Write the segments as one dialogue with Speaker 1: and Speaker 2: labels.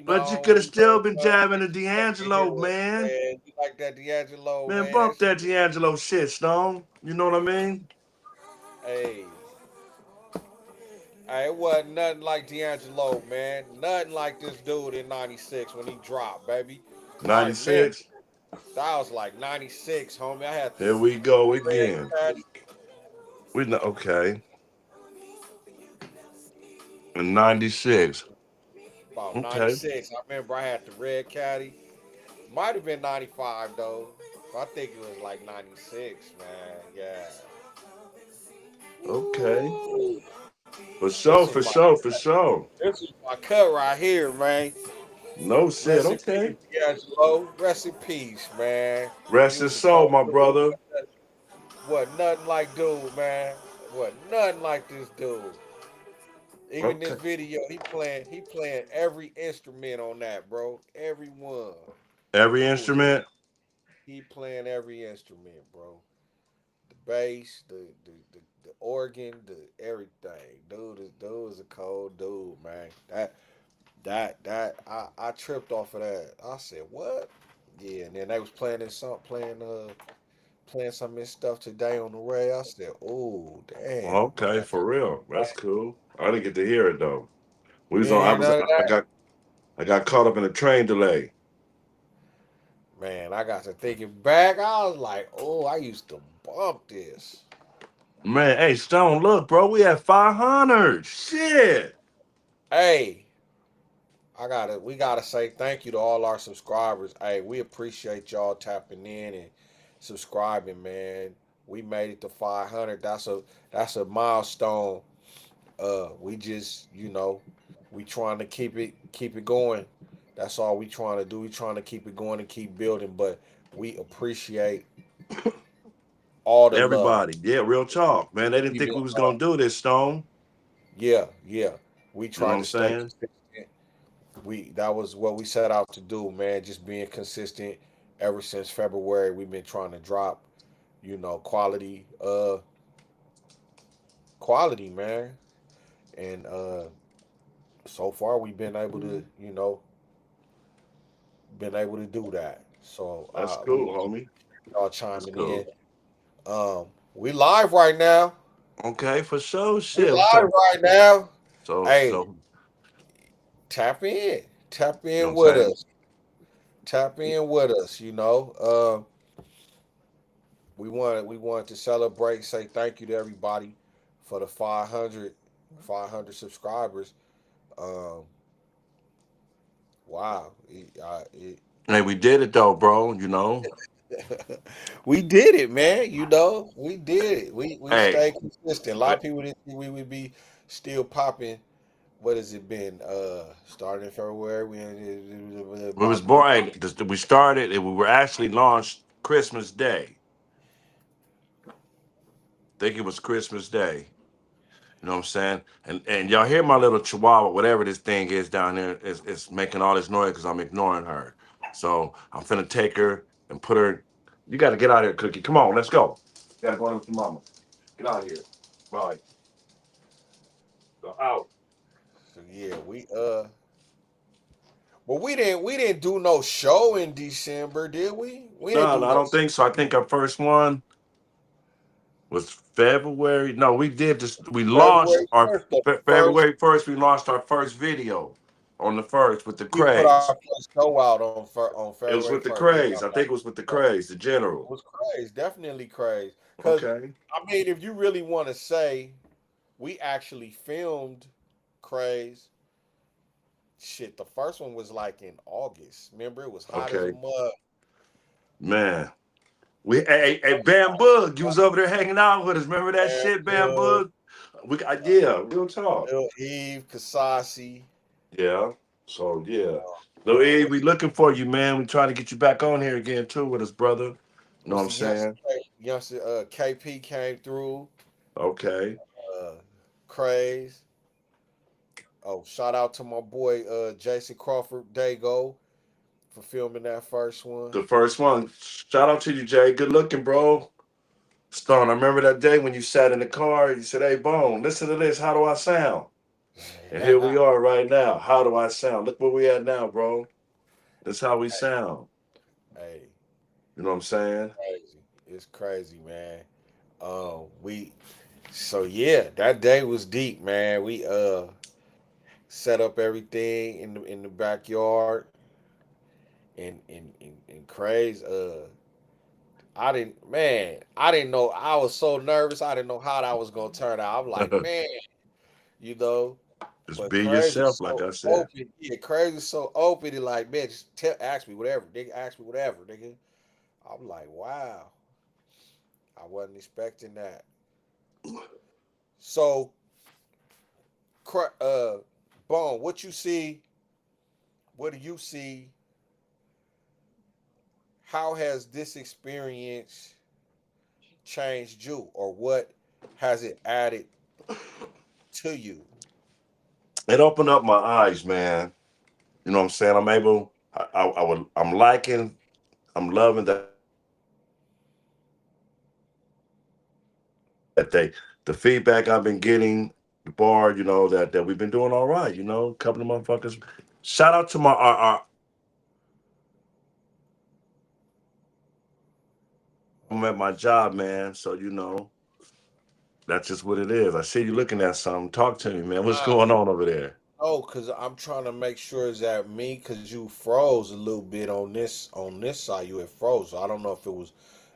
Speaker 1: But you
Speaker 2: I
Speaker 1: could have
Speaker 2: don't
Speaker 1: still
Speaker 2: know,
Speaker 1: been
Speaker 2: but
Speaker 1: jamming to
Speaker 2: you hear
Speaker 1: D'Angelo,
Speaker 2: it,
Speaker 1: man.
Speaker 2: man. You like that D'Angelo,
Speaker 1: Man,
Speaker 2: man?
Speaker 1: bump that D'Angelo shit, Stone. You know what I mean?
Speaker 2: Hey, hey, it wasn't nothing like D'Angelo, man. Nothing like this dude in '96 when he dropped, baby. I remember
Speaker 1: 96.
Speaker 2: that was like '96, homie. I had
Speaker 1: Here we go
Speaker 2: the red
Speaker 1: again.
Speaker 2: caddy.
Speaker 1: We know, okay. In 96.
Speaker 2: About
Speaker 1: Okay.
Speaker 2: '96. I remember I had the red caddy. Might have been '95 though. I think it was like '96, man. Yeah.
Speaker 1: Okay.
Speaker 2: Woo.
Speaker 1: For
Speaker 2: This
Speaker 1: sure,
Speaker 2: was
Speaker 1: for
Speaker 2: my
Speaker 1: sure, for sure.
Speaker 2: this was my cut right here, man.
Speaker 1: No shit.
Speaker 2: Rest in peace,
Speaker 1: Okay.
Speaker 2: D'Angelo. Rest in peace, man.
Speaker 1: Rest
Speaker 2: He
Speaker 1: his
Speaker 2: was a
Speaker 1: soul,
Speaker 2: cold
Speaker 1: my
Speaker 2: dude.
Speaker 1: brother.
Speaker 2: Wasn't nothing like dude, man. Wasn't nothing like this dude. Even this
Speaker 1: Okay.
Speaker 2: video, he playing every instrument on that, bro. Every one.
Speaker 1: Every
Speaker 2: Dude,
Speaker 1: instrument.
Speaker 2: he playing every instrument, bro. The bass, the organ, the everything. Dude is a cold dude, man. I tripped off of that. I said, what? Yeah, and then they was playing some of this stuff today on the radio. I said, oh damn.
Speaker 1: Okay, for real. That's cool. I didn't get to hear it though. We
Speaker 2: You
Speaker 1: was
Speaker 2: ain't
Speaker 1: on. I
Speaker 2: hear
Speaker 1: was.
Speaker 2: none of that?
Speaker 1: I got caught up in a train delay.
Speaker 2: Man, I got to thinking back. I was like, oh, I used to bump this.
Speaker 1: Man, hey Stone, look, bro, we at 500. Shit.
Speaker 2: Hey, we gotta say thank you to all our subscribers. Hey, we appreciate y'all tapping in and subscribing, man. We made it to 500. That's a milestone. We just, we trying to keep it going. That's all we trying to do. We trying to keep it going and keep building. But we appreciate all the love.
Speaker 1: Everybody, yeah, real talk, man. They didn't think we was gonna do this, Stone.
Speaker 2: Yeah, yeah. We
Speaker 1: You know what
Speaker 2: tried
Speaker 1: I'm
Speaker 2: to stay
Speaker 1: saying?
Speaker 2: consistent. That was what we set out to do, man. Just being consistent. Ever since February, we've been trying to drop, quality, man. And so far, we've been able to do that. So
Speaker 1: That's
Speaker 2: we
Speaker 1: cool, homie.
Speaker 2: y'all
Speaker 1: That's
Speaker 2: chiming in.
Speaker 1: cool.
Speaker 2: We live right now.
Speaker 1: Okay, for sure.
Speaker 2: We
Speaker 1: Shit.
Speaker 2: live right now. Hey,
Speaker 1: So,
Speaker 2: tap in, tap
Speaker 1: you know what
Speaker 2: in
Speaker 1: I'm
Speaker 2: with
Speaker 1: saying?
Speaker 2: us, tap in with us. We wanted to celebrate, say thank you to everybody for the 500 subscribers. Um, wow,
Speaker 1: Hey, we did it though, bro. You know.
Speaker 2: we did it, man. We did it. We
Speaker 1: Hey,
Speaker 2: stayed consistent. A lot of people didn't think we would be still popping. What has it been? Starting in February, we
Speaker 1: we was
Speaker 2: about
Speaker 1: born. Hey, we started and we were actually launched Christmas Day. Think it was Christmas Day. You know what I'm saying? And y'all hear my little chihuahua, whatever this thing is down there, is making all this noise because I'm ignoring her. So I'm finna take her and put her. You got to get out of here, Cookie. Come on, let's go. You gotta go in with your mama. Get out of here. Bye. Go out.
Speaker 2: so yeah, but we didn't do no show in December, did we? We didn't
Speaker 1: No,
Speaker 2: do
Speaker 1: no, I
Speaker 2: no
Speaker 1: don't think so. I think our first one was February. No, we did this. We launched
Speaker 2: February
Speaker 1: our
Speaker 2: 1st. The first
Speaker 1: February 1st. We launched our first video on the first with the
Speaker 2: we put our
Speaker 1: craze.
Speaker 2: first show out on
Speaker 1: It was
Speaker 2: February
Speaker 1: with the
Speaker 2: 1st. Yeah,
Speaker 1: craze. I think it was with the craze, the
Speaker 2: it
Speaker 1: general.
Speaker 2: was crazy, definitely crazy. Cause
Speaker 1: Okay.
Speaker 2: I mean, if you really want to say, we actually filmed craze. Shit, the first one was like in August. Remember, it was hot as a
Speaker 1: Okay.
Speaker 2: mud.
Speaker 1: Man. Hey, Bam Bug, you was over there hanging out with us. Remember that
Speaker 2: And
Speaker 1: shit, Bam Bug? Yeah, real talk.
Speaker 2: Lil Eve, Kasasi.
Speaker 1: Yeah. So yeah. So
Speaker 2: Uh,
Speaker 1: hey,
Speaker 2: what's
Speaker 1: we looking for you, man. We trying to get you back on here again too with us, brother. You know what
Speaker 2: what's
Speaker 1: I'm
Speaker 2: the youngster?
Speaker 1: saying?
Speaker 2: Youngster KP came through.
Speaker 1: Okay.
Speaker 2: Uh, Craze. Oh, shout out to my boy Jason Crawford Dago for filming that first one.
Speaker 1: The first one. Shout out to you, Jay. Good looking, bro. Stone, I remember that day when you sat in the car. You said, "Hey, Bone, listen to this. How do I sound?" And here we are right now. How do I sound? Look where we at now, bro. That's how we sound.
Speaker 2: Hey,
Speaker 1: You know what I'm saying?
Speaker 2: crazy. It's crazy, man. We so yeah, that day was deep, man. We set up everything in the backyard and crazy. I didn't know. I was so nervous. I didn't know how that was gonna turn out. I'm like, man, you know.
Speaker 1: Just
Speaker 2: But
Speaker 1: be
Speaker 2: crazy
Speaker 1: yourself, like
Speaker 2: so
Speaker 1: I said.
Speaker 2: open. Yeah, crazy so open. And like, man, just ask me whatever, nigga. Ask me whatever, nigga. I'm like, wow. I wasn't expecting that. So, Bone, what you see? What do you see? How has this experience changed you, or what has it added to you?
Speaker 1: It opened up my eyes, man. You know what I'm saying? I'm able. I'm liking. I'm loving that the feedback I've been getting, the bar, that we've been doing all right. A couple of motherfuckers. Shout out to my I'm at my job, man. So that's just what it is. I see you looking at something. Talk to me, man. What's
Speaker 2: Uh,
Speaker 1: going on over there?
Speaker 2: oh, cause I'm trying to make sure is that me, cause you froze a little bit on this side. You had froze. So I don't know if it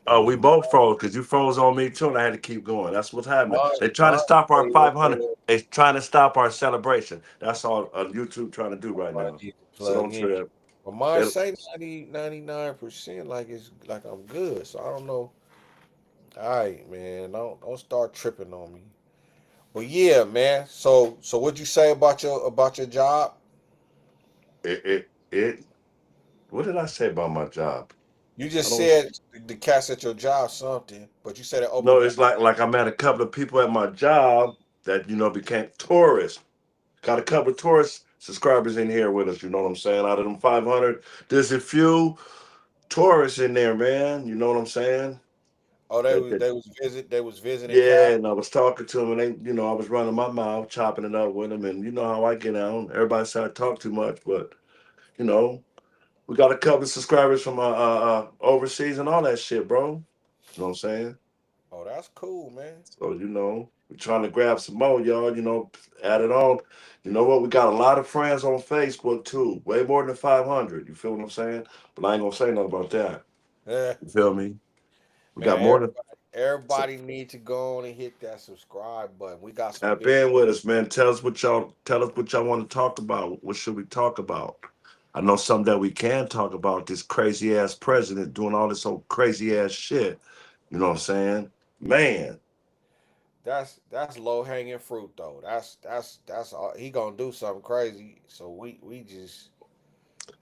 Speaker 1: Oh,
Speaker 2: was
Speaker 1: we both froze because you froze on me too, and I had to keep going. That's what's happening. They're trying to
Speaker 2: mine
Speaker 1: stop our
Speaker 2: say it
Speaker 1: 500. They're trying to stop our celebration. That's all YouTube trying to do right
Speaker 2: I
Speaker 1: now.
Speaker 2: need to
Speaker 1: So
Speaker 2: plug
Speaker 1: don't
Speaker 2: in.
Speaker 1: trip.
Speaker 2: But mine
Speaker 1: They-
Speaker 2: say 99%, like it's like I'm good. So I don't know. All right, man. Don't start tripping on me. But yeah, man. So what'd you say about your job?
Speaker 1: it. What did I say about my job?
Speaker 2: You
Speaker 1: I
Speaker 2: just
Speaker 1: don't.
Speaker 2: said the cats at your job something, but you said it
Speaker 1: No,
Speaker 2: opened your
Speaker 1: it's like I met a couple of people at my job that became tourists. Got a couple of tourist subscribers in here with us. You know what I'm saying? Out of them 500, there's a few tourists in there, man. You know what I'm saying?
Speaker 2: oh
Speaker 1: That, that
Speaker 2: they was visiting
Speaker 1: Yeah,
Speaker 2: cat.
Speaker 1: and I was talking to them, and I was running my mouth, chopping it up with them, and you know how I get on. Everybody said I talk too much, but you know, we got a couple of subscribers from overseas and all that shit, bro. You know what I'm saying?
Speaker 2: Oh, that's cool, man.
Speaker 1: So we're trying to grab some more, y'all. Add it on. You know what? We got a lot of friends on Facebook too, way more than 500. You feel what I'm saying? But I ain't gonna say nothing about that.
Speaker 2: Yeah,
Speaker 1: You feel me? We got
Speaker 2: man.
Speaker 1: more than.
Speaker 2: Everybody need to go on and hit that subscribe button. We got some
Speaker 1: Tap
Speaker 2: big.
Speaker 1: in with us, man. Tell us what y'all want to talk about. What should we talk about? I know something that we can talk about. This crazy ass president doing all this old crazy ass shit. You know what I'm saying? Man.
Speaker 2: That's low hanging fruit though. That's all. He gonna do something crazy. So we just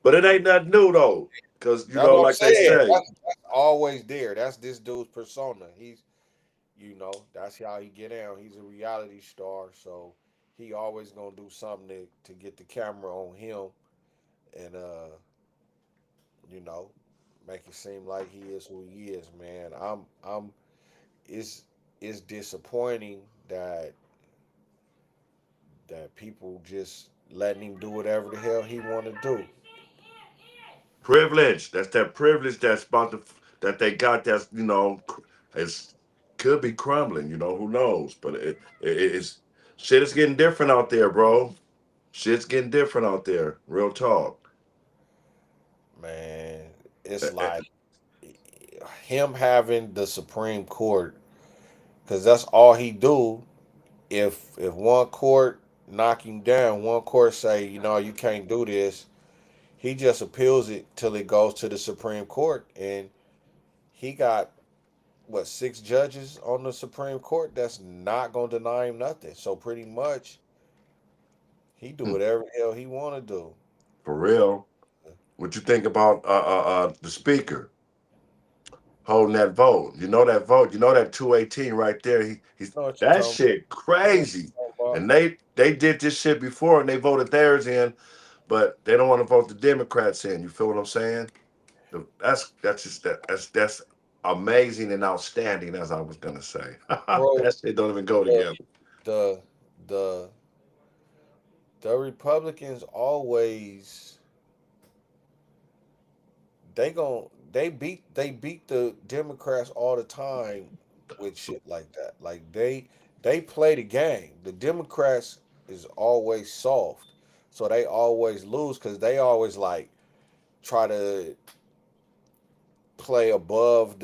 Speaker 1: But it ain't nothing new though. Cause
Speaker 2: that's what I'm
Speaker 1: like they
Speaker 2: saying.
Speaker 1: say,
Speaker 2: That's always there. That's this dude's persona. He's that's how he get out. He's a reality star, so he always gonna do something to get the camera on him and you know make it seem like he is who he is. Man, I'm it's it's disappointing that people just letting him do whatever the hell he want to do.
Speaker 1: privilege. That's that privilege that they got. It's could be crumbling. Who knows? But it's shit is getting different out there, bro. Shit's getting different out there. Real talk.
Speaker 2: Man,
Speaker 1: Eh,
Speaker 2: it's
Speaker 1: eh,
Speaker 2: like him having the Supreme Court because that's all he do. If one court knock him down, one court say you can't do this, he just appeals it till it goes to the Supreme Court, and he got what 6 judges on the Supreme Court that's not gonna deny him nothing. So pretty much he do
Speaker 1: hmm,
Speaker 2: whatever the hell he want to do.
Speaker 1: for real. What you think about the speaker holding that vote? You know that vote. You know that 218 right there. He's
Speaker 2: Know what you
Speaker 1: that
Speaker 2: talking
Speaker 1: shit
Speaker 2: about? Know what
Speaker 1: crazy.
Speaker 2: you talking about?
Speaker 1: And they did this shit before and they voted theirs in, but they don't want to vote the Democrats in. You feel what I'm saying? That's amazing and outstanding, as I was gonna say.
Speaker 2: Bro,
Speaker 1: That shit don't even go
Speaker 2: the
Speaker 1: together.
Speaker 2: the the The Republicans always they beat the Democrats all the time with shit like that. Like they play the game. The Democrats is always soft, so they always lose because they always like try to play above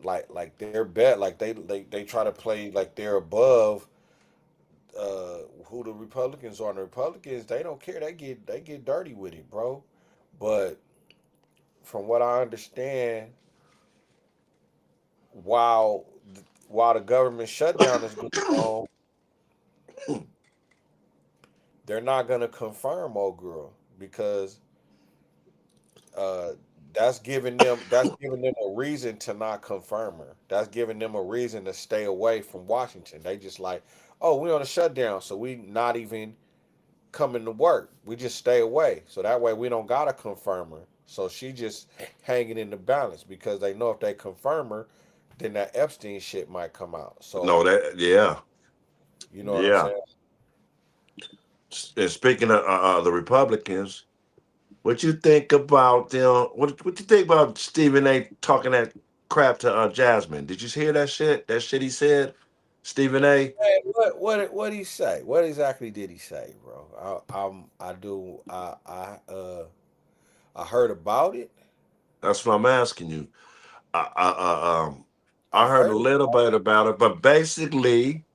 Speaker 2: like they're bet like they try to play like they're above who the Republicans are. And the Republicans, they don't care. They get dirty with it, bro. But from what I understand, while while the government shutdown is going on, they're not gonna confirm old girl because uh, that's giving them a reason to not confirm her. That's giving them a reason to stay away from Washington. They just like, oh, we on a shutdown, so we not even coming to work. We just stay away. So that way we don't gotta confirm her. So she just hanging in the balance because they know if they confirm her, then that Epstein shit might come out.
Speaker 1: No,
Speaker 2: So
Speaker 1: that yeah,
Speaker 2: you know what I'm
Speaker 1: yeah.
Speaker 2: saying?
Speaker 1: And speaking of the Republicans, what you think about them? What you think about Stephen A. talking that crap to Jasmine? Did you hear that shit? That shit he said, Stephen A.
Speaker 2: Hey, what did he say? What exactly did he say, bro? I do I heard about it.
Speaker 1: That's what I'm asking you. I I, uh, um,
Speaker 2: I
Speaker 1: I heard a
Speaker 2: heard
Speaker 1: little
Speaker 2: about
Speaker 1: bit about it, but basically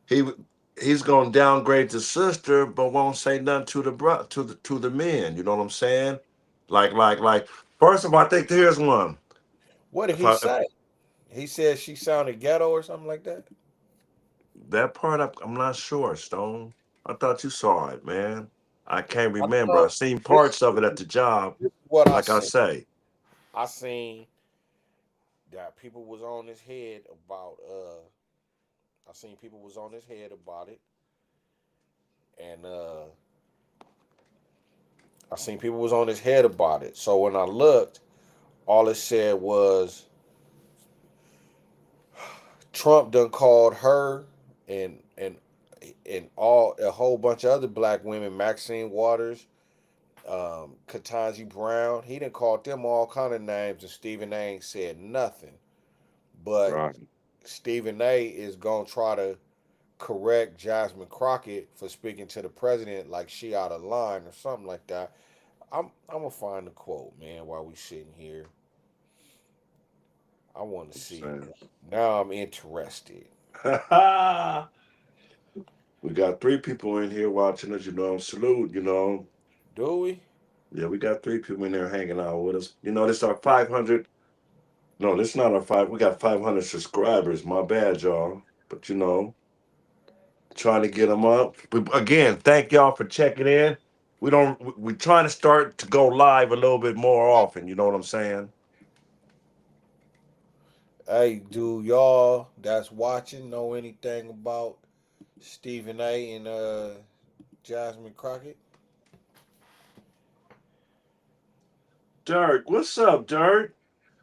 Speaker 1: he he's gonna downgrade the sister, but won't say nothing to the to the men. You know what I'm saying? Like. First of all, I think here's one.
Speaker 2: what did
Speaker 1: If
Speaker 2: he
Speaker 1: I if
Speaker 2: say? He said she sounded ghetto or something like that.
Speaker 1: that part, I'm not sure. Stone. I thought you saw it, man. I can't
Speaker 2: I
Speaker 1: remember. I
Speaker 2: know
Speaker 1: seen
Speaker 2: this,
Speaker 1: parts of it at the job.
Speaker 2: this is what I
Speaker 1: Like I
Speaker 2: seen.
Speaker 1: say,
Speaker 2: I seen that people was on his head about I seen people was on his head about it, and I seen people was on his head about it. So when I looked, all it said was Trump done called her and all a whole bunch of other black women, Maxine Waters, Ketanji Brown. He done called them all kind of names, and Stephen A. ain't said nothing. But
Speaker 1: right?
Speaker 2: Stephen A. is gonna try to correct Jasmine Crockett for speaking to the president like she out of line or something like that. I'm gonna find the quote, man, while we sitting here. I want to see it.
Speaker 1: Saying.
Speaker 2: Now I'm interested.
Speaker 1: We got three people in here watching us. You know, salute. You know,
Speaker 2: Do we?
Speaker 1: yeah, we got three people in there hanging out with us. You know, this our 500. No, this not our five. We got 500 subscribers. My bad, y'all. But you know, trying to get them up. Again, thank y'all for checking in. We don't. We trying to start to go live a little bit more often. You know what I'm saying?
Speaker 2: Hey, do y'all that's watching know anything about Stephen A. and Jasmine Crockett?
Speaker 1: Dirk, what's up, Dirk?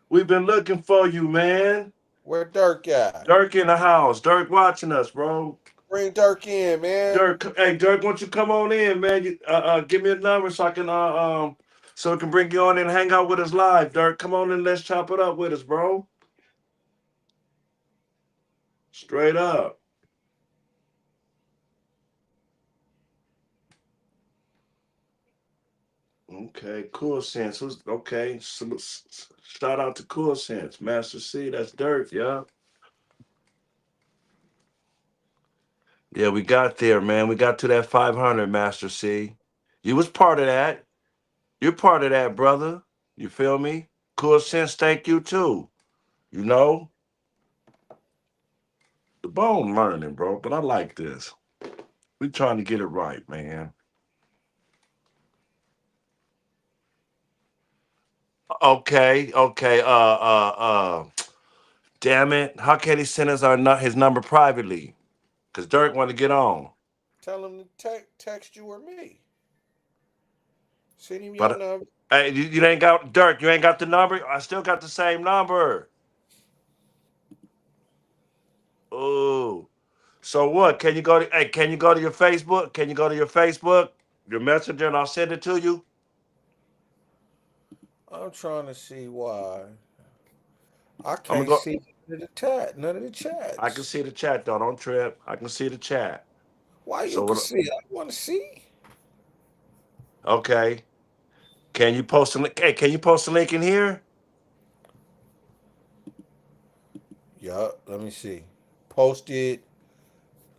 Speaker 1: We've been looking for you, man.
Speaker 2: Where Dirk at?
Speaker 1: Dirk in the house. Dirk watching us, bro.
Speaker 2: Bring Dirk in, man.
Speaker 1: Dirk, hey Dirk, why don't you come on in, man? Give me a number so I can so I can bring you on in and hang out with us live. Dirk, come on in, let's chop it up with us, bro. Straight up. Okay, cool sense. Okay? Shout out to Cool Sense, Master C. That's Dirk, yeah. Yeah, we got there, man. We got to that 500, Master C. You was part of that. You're part of that, brother. You feel me? Cool Sense, thank you too. You know, the bone learning, bro. But I like this. We trying to get it right, man. Okay. Damn it. How can he send us his number privately? Cause Dirk want to get on.
Speaker 2: Tell him to text you or me. Send him your
Speaker 1: But
Speaker 2: number.
Speaker 1: hey, you ain't got Dirk. You ain't got the number. I still got the same number. Oh, So what? Can you go to hey, can you go to your Facebook? Can you go to your Facebook, your messenger, and I'll send it to you?
Speaker 2: I'm trying to see why I
Speaker 1: I'm gonna
Speaker 2: can't
Speaker 1: go.
Speaker 2: see none of the
Speaker 1: I can
Speaker 2: chats.
Speaker 1: see the chat though. Don't trip. I can see the chat.
Speaker 2: Why you
Speaker 1: So
Speaker 2: can
Speaker 1: what?
Speaker 2: see? I want to see.
Speaker 1: Okay. Can you post a link? Hey, can you post a link in here?
Speaker 2: Yup. Let me see. Post it.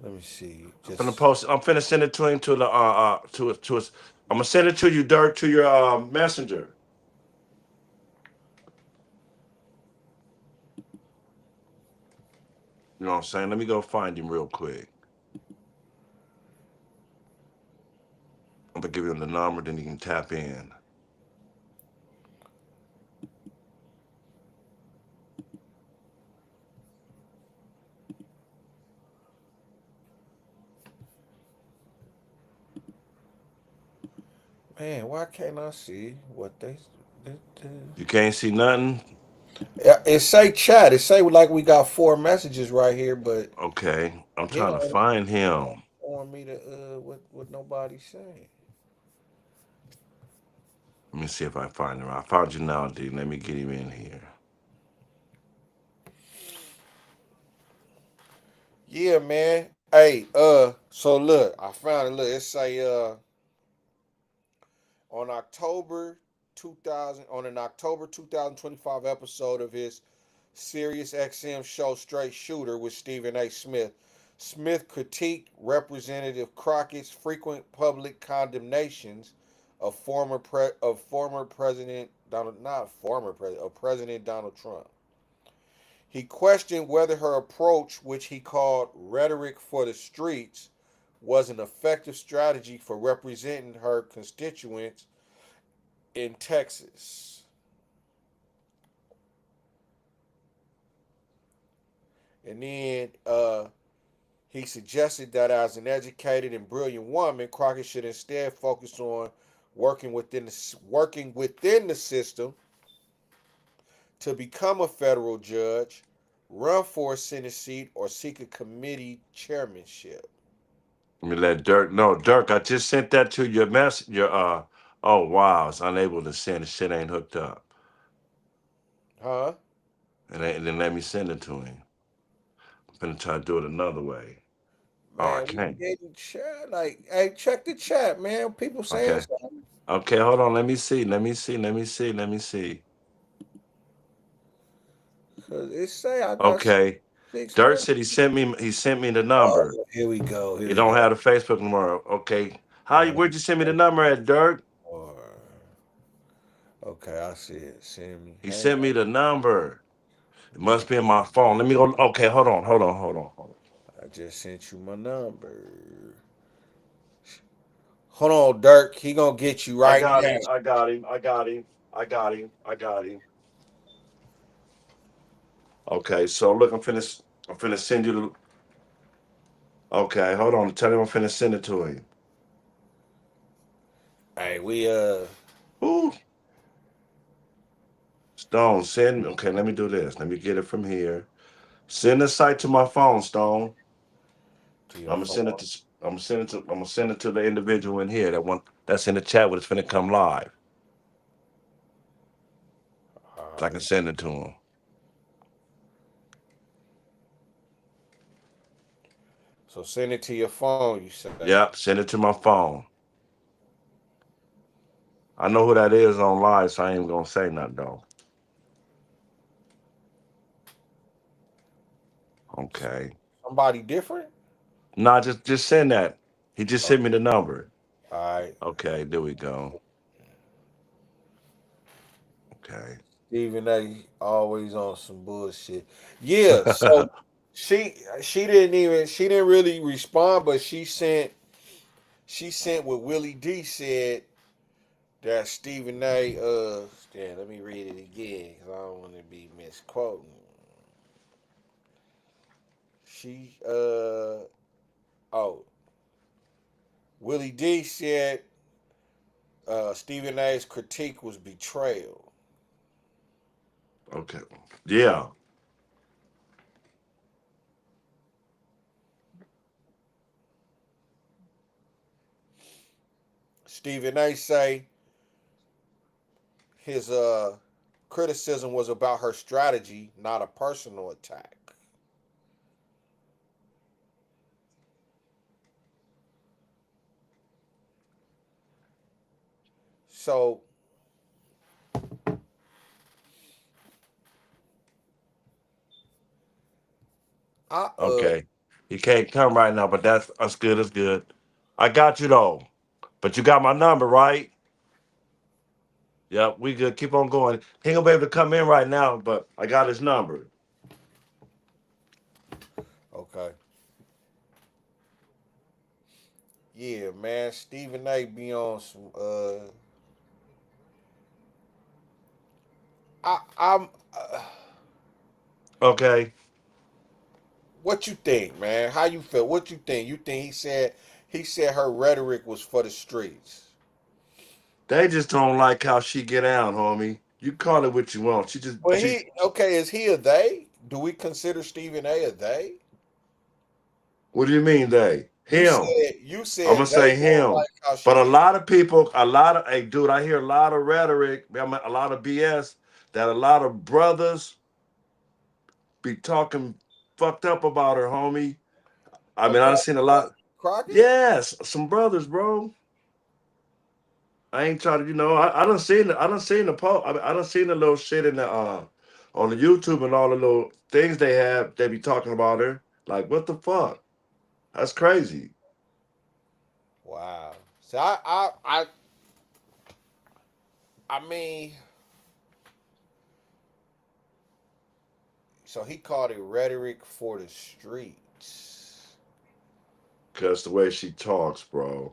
Speaker 2: Let me see.
Speaker 1: I'm finna
Speaker 2: Just
Speaker 1: post. I'm finna send it to him to the to us. I'm gonna send it to you, Dirk, to your messenger. You know what I'm saying? Let me go find him real quick. I'm gonna give him the number, then he can tap in.
Speaker 2: man. Why can't I see what they
Speaker 1: You can't see nothing.
Speaker 2: Yeah, it say chat. It say like we got four messages right here, but
Speaker 1: Okay, I'm
Speaker 2: he
Speaker 1: trying to
Speaker 2: don't
Speaker 1: find
Speaker 2: he not
Speaker 1: him.
Speaker 2: showing me the what nobody saying.
Speaker 1: Let me see if I find him. I found you now, D. Let me get him in here.
Speaker 2: Yeah, man. Hey, so look, I found it. Look, it say on October 2000 on an October 2025 episode of his Sirius XM show Straight Shooter with Stephen A. Smith. Smith critiqued Representative Crockett's frequent public condemnations of former President Donald not former President of President Donald Trump. He questioned whether her approach, which he called rhetoric for the streets, was an effective strategy for representing her constituents in Texas. And then he suggested that as an educated and brilliant woman, Crockett should instead focus on working within the system to become a federal judge, run for a Senate seat, or seek a committee chairmanship.
Speaker 1: Let me let Dirk know. Dirk, I just sent that to your mess. Your oh wow, it's unable to send. The shit ain't hooked up.
Speaker 2: Huh?
Speaker 1: And then let me send it to him. I'm gonna try to do it another way. Oh, I
Speaker 2: Man, we
Speaker 1: can't.
Speaker 2: didn't chat. Like, hey, check the chat, man. People saying
Speaker 1: Okay.
Speaker 2: something.
Speaker 1: Okay, hold on. Let me see. Let me see. Let me see. Let me see.
Speaker 2: Cause it say I got
Speaker 1: Okay.
Speaker 2: six
Speaker 1: Dirt
Speaker 2: minutes.
Speaker 1: said he sent me the
Speaker 2: Oh,
Speaker 1: number.
Speaker 2: here we go. Here
Speaker 1: It
Speaker 2: we
Speaker 1: don't
Speaker 2: go.
Speaker 1: have the Facebook number. Okay.
Speaker 2: Uh,
Speaker 1: Where'd you send me the number at, Dirt?
Speaker 2: or, okay, I see it. Send me.
Speaker 1: He
Speaker 2: Hang
Speaker 1: sent
Speaker 2: on.
Speaker 1: me the number. It
Speaker 2: Let
Speaker 1: must
Speaker 2: me.
Speaker 1: be in my phone. Let me go. Okay, hold on.
Speaker 2: I just sent you my number. Hold on, Dirk. He gonna get you
Speaker 1: I
Speaker 2: right
Speaker 1: got
Speaker 2: now.
Speaker 1: him. I got him. I got him. I got him. I got him. Okay, so look, I'm finna send you the. Okay, hold on. Tell him I'm finna send it to him.
Speaker 2: Hey, we
Speaker 1: Ooh, Stone, send. Okay, let me do this. Let me get it from here. Send the site to my phone, Stone.
Speaker 2: to your
Speaker 1: I'm gonna send it
Speaker 2: phone.
Speaker 1: to. I'm gonna send it to the individual in here that one that's in the chat when it's finna come live. So I
Speaker 2: All
Speaker 1: can
Speaker 2: right.
Speaker 1: send it to him.
Speaker 2: So send it to your phone. You say.
Speaker 1: Yep, send it to my phone. I know who that is on live, so I ain't gonna say nothing though. Okay.
Speaker 2: Somebody different.
Speaker 1: Nah, just send that. He just
Speaker 2: Oh,
Speaker 1: sent me the number.
Speaker 2: all right.
Speaker 1: Okay, there we go. Okay.
Speaker 2: Stephen A. always on some bullshit. Yeah. So she didn't really respond, but she sent what Willie D said that Stephen A. Yeah, let me read it again because I don't want to be misquoting. She oh Willie D said Stephen A.'s critique was betrayal.
Speaker 1: Okay. Yeah.
Speaker 2: Stephen A. say his criticism was about her strategy, not a personal attack. So I
Speaker 1: Okay. You can't come right now, but that's good. That's good. I got you though. But you got my number, right? Yep, we good. Keep on going. He ain't gonna be able to come in right now, but I got his number.
Speaker 2: okay. Yeah, man. Stephen A. be on some. I'm.
Speaker 1: Okay.
Speaker 2: What you think, man? How you feel? What you think? You think he said her rhetoric was for the streets?
Speaker 1: They just don't like how she get out, homie. You call it what you want. She just
Speaker 2: Well,
Speaker 1: she
Speaker 2: he okay. Is he a they? Do we consider Stephen A. they?
Speaker 1: what do you mean they?
Speaker 2: You
Speaker 1: Him.
Speaker 2: said you
Speaker 1: I'm gonna
Speaker 2: said they
Speaker 1: say
Speaker 2: don't
Speaker 1: him.
Speaker 2: like how
Speaker 1: But
Speaker 2: she
Speaker 1: a
Speaker 2: get.
Speaker 1: lot of people, a lot of hey dude, I hear a lot of rhetoric, I mean, a lot of BS that a lot of brothers be talking fucked up about her, homie. I mean, I've
Speaker 2: About
Speaker 1: seen a lot.
Speaker 2: Crockett?
Speaker 1: Yes, some brothers, bro. I ain't trying to, I done seen the post. I done seen the little shit in the on the YouTube and all the little things they have. They be talking about her. Like, what the fuck? That's crazy.
Speaker 2: Wow. So I mean, so he called it rhetoric for the streets.
Speaker 1: Cause the way she talks, bro.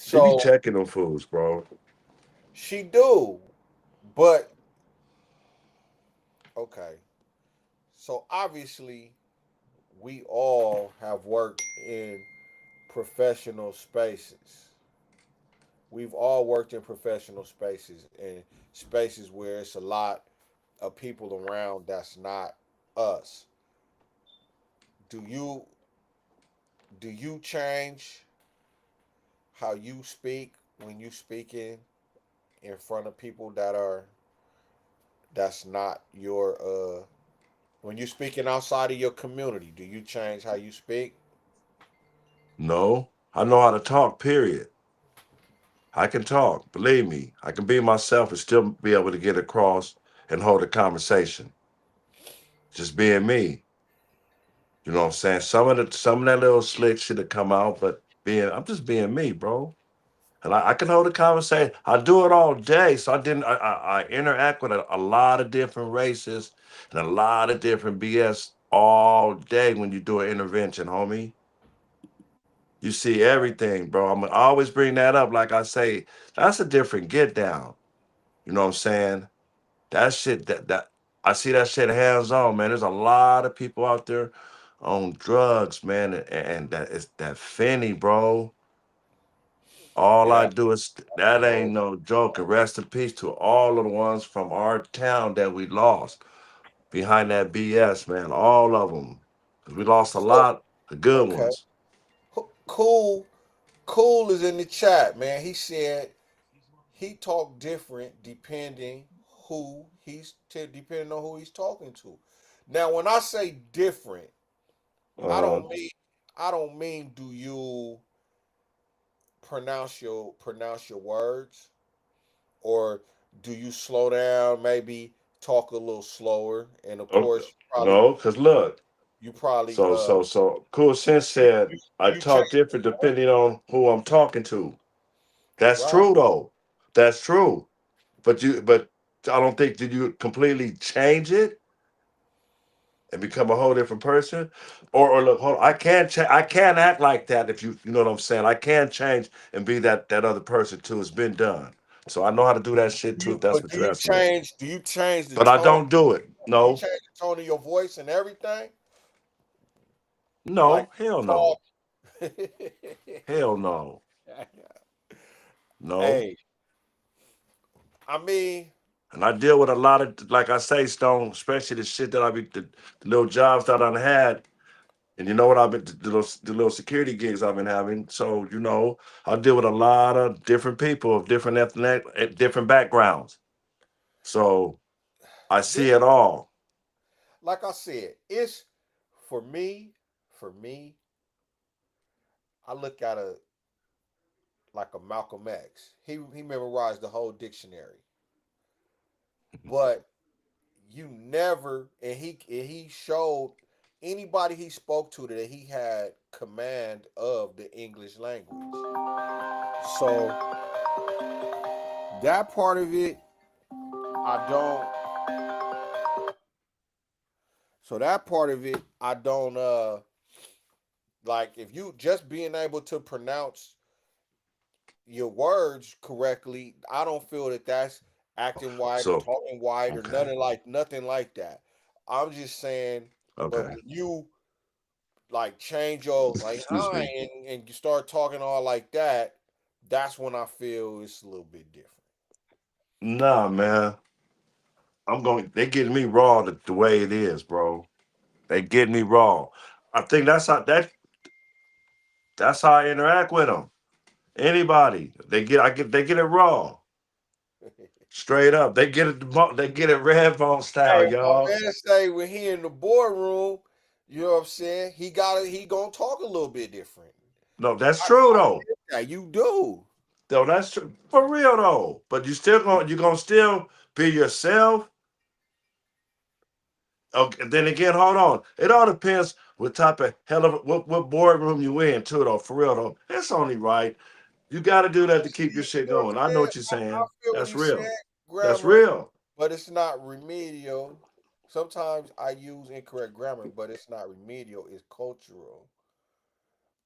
Speaker 1: She be
Speaker 2: So
Speaker 1: checking them fools, bro.
Speaker 2: she do, but okay. So obviously, we all have worked in professional spaces. We've all worked in professional spaces and spaces where it's a lot of people around that's not us. Do you do you change how you speak when you speaking in front of people that's not your when you speaking outside of your community? Do you change how you speak?
Speaker 1: No, I know how to talk. Period. I can talk. Believe me, I can be myself and still be able to get across and hold a conversation. Just being me. You know what I'm saying? Some of that little slick shit to come out, but I'm just being me, bro. And I can hold a conversation. I do it all day. So I interact with a lot of different races and a lot of different BS all day when you do an intervention, homie. You see everything, bro. I always bring that up. Like I say, that's a different get down. You know what I'm saying? That shit that I see that shit hands on, man. There's a lot of people out there on drugs, man, and that is that Finney, bro. All I
Speaker 2: Yeah,
Speaker 1: do is that ain't
Speaker 2: absolutely.
Speaker 1: no joke. And rest in peace to all of the ones from our town that we lost behind that BS, man. All of them. 'Cause we lost a
Speaker 2: So
Speaker 1: lot of good
Speaker 2: okay,
Speaker 1: ones.
Speaker 2: cool. Cool is in the chat, man. He said he talked different depending on who he's talking to. Now, when I say different, I
Speaker 1: Uh,
Speaker 2: don't mean I don't mean do you pronounce your words, or do you slow down, maybe talk a little slower, and of
Speaker 1: okay.
Speaker 2: course
Speaker 1: No, because look,
Speaker 2: you probably
Speaker 1: so Cool Sense
Speaker 2: you
Speaker 1: said
Speaker 2: you,
Speaker 1: I
Speaker 2: you change
Speaker 1: talk different
Speaker 2: your voice.
Speaker 1: depending on who I'm talking to. That's
Speaker 2: Right.
Speaker 1: true though. That's true. But I don't think did you completely change it and become a whole different person? Or look, hold on, I can't act like that if you know what I'm saying. I can change and be that other person too. It's been done. So I know how to do that shit too if that's
Speaker 2: But
Speaker 1: what you're asking me.
Speaker 2: do you change the
Speaker 1: But I
Speaker 2: tone?
Speaker 1: don't do it.
Speaker 2: Do you
Speaker 1: No.
Speaker 2: change the tone of your voice and everything? Like
Speaker 1: No. Hell
Speaker 2: talk.
Speaker 1: no. Hell no. No.
Speaker 2: Hey, I mean,
Speaker 1: And I deal with a lot of, like I say, Stone, especially the shit that the little jobs that I done had. And you know what I've been the little security gigs I've been having. So I deal with a lot of different people of different ethnic, different backgrounds. So I
Speaker 2: This,
Speaker 1: see it all.
Speaker 2: like I said, it's for me. For me, I look at a like a Malcolm X. He memorized the whole dictionary, but you never and he showed anybody he spoke to that he had command of the English language. So that part of it, I don't. So that part of it, I don't. Like if you just being able to pronounce your words correctly, I don't feel that that's acting white or
Speaker 1: So
Speaker 2: talking white or
Speaker 1: okay,
Speaker 2: nothing like that. I'm just saying, but
Speaker 1: okay.
Speaker 2: when you like change your like
Speaker 1: Excuse
Speaker 2: I
Speaker 1: me.
Speaker 2: and you start talking all like that, that's when I feel it's a little bit different.
Speaker 1: Nah, man. I'm going. They getting me raw the way it is, bro. They get me raw. I think that's how I interact with them. Anybody, they get it raw, straight up. They get it red bone style,
Speaker 2: Hey, my
Speaker 1: y'all.
Speaker 2: man say when he in the boardroom, you know what I'm saying? He gonna talk a little bit different.
Speaker 1: No, that's true
Speaker 2: I
Speaker 1: though.
Speaker 2: get that. You do.
Speaker 1: Though that's true for real though. But you gonna still be yourself. Okay, then again, hold on. It all depends what type of hell of what boardroom you in too though. For real though, it's only right. You got to do that to keep
Speaker 2: You
Speaker 1: your shit
Speaker 2: know what I'm
Speaker 1: going. I know
Speaker 2: saying?
Speaker 1: what you're
Speaker 2: I
Speaker 1: saying.
Speaker 2: feel what
Speaker 1: That's
Speaker 2: you
Speaker 1: real.
Speaker 2: said,
Speaker 1: That's
Speaker 2: grammar,
Speaker 1: real.
Speaker 2: but it's not remedial. Sometimes I use incorrect grammar, but it's not remedial. It's cultural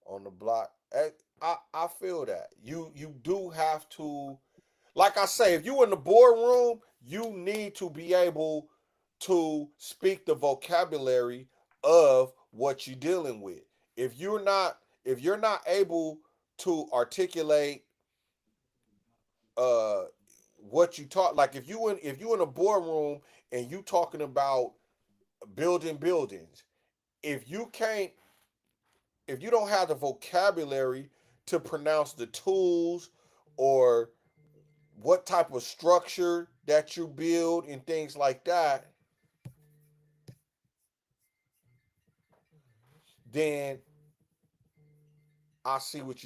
Speaker 2: on the block. I feel that you do have to, like I say, if you in the boardroom, you need to be able to speak the vocabulary of what you're dealing with. If you're not able to articulate uh what you talk, like if you in a boardroom and you talking about building buildings, if you can't if you don't have the vocabulary to pronounce the tools or what type of structure that you build and things like that, then I see what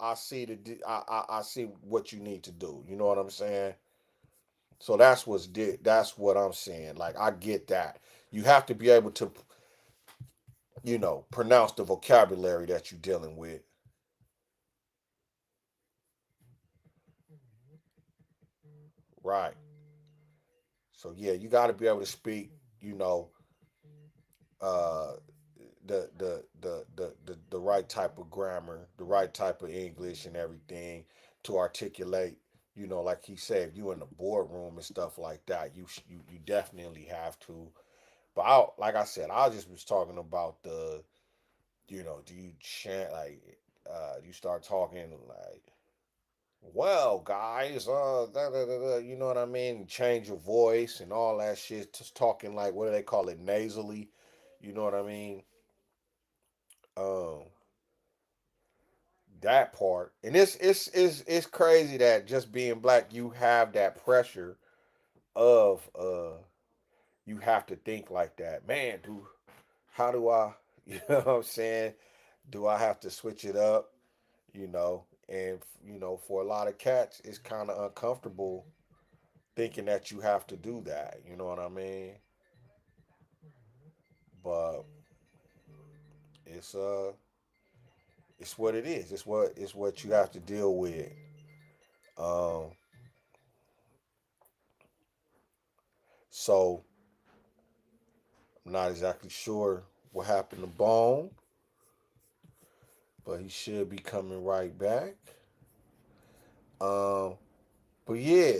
Speaker 2: I see I see what you need to do. You know what I'm saying? So that's what I'm saying. Like I get that. You have to be able to pronounce the vocabulary that you're dealing with. Right. So yeah, you got to be able to speak, you know, uh the right type of grammar, the right type of English and everything to articulate, like he said, if you in the boardroom and stuff like that, you definitely have to. But like I said, I just was talking about do you chant like you start talking like, well, guys, da, da, da, da, you know what I mean? Change your voice and all that shit. Just talking like, what do they call it? Nasally. You know what I mean? Um, that part, and it's crazy that just being black, you have that pressure of you have to think like that. Man, how do I? You know what I'm saying? Do I have to switch it up? And for a lot of cats, it's kind of uncomfortable thinking that you have to do that. You know what I mean? But it's uh it's what it is. It's what you have to deal with. Um so I'm not exactly sure what happened to Bone, but he should be coming right back. Um but yeah,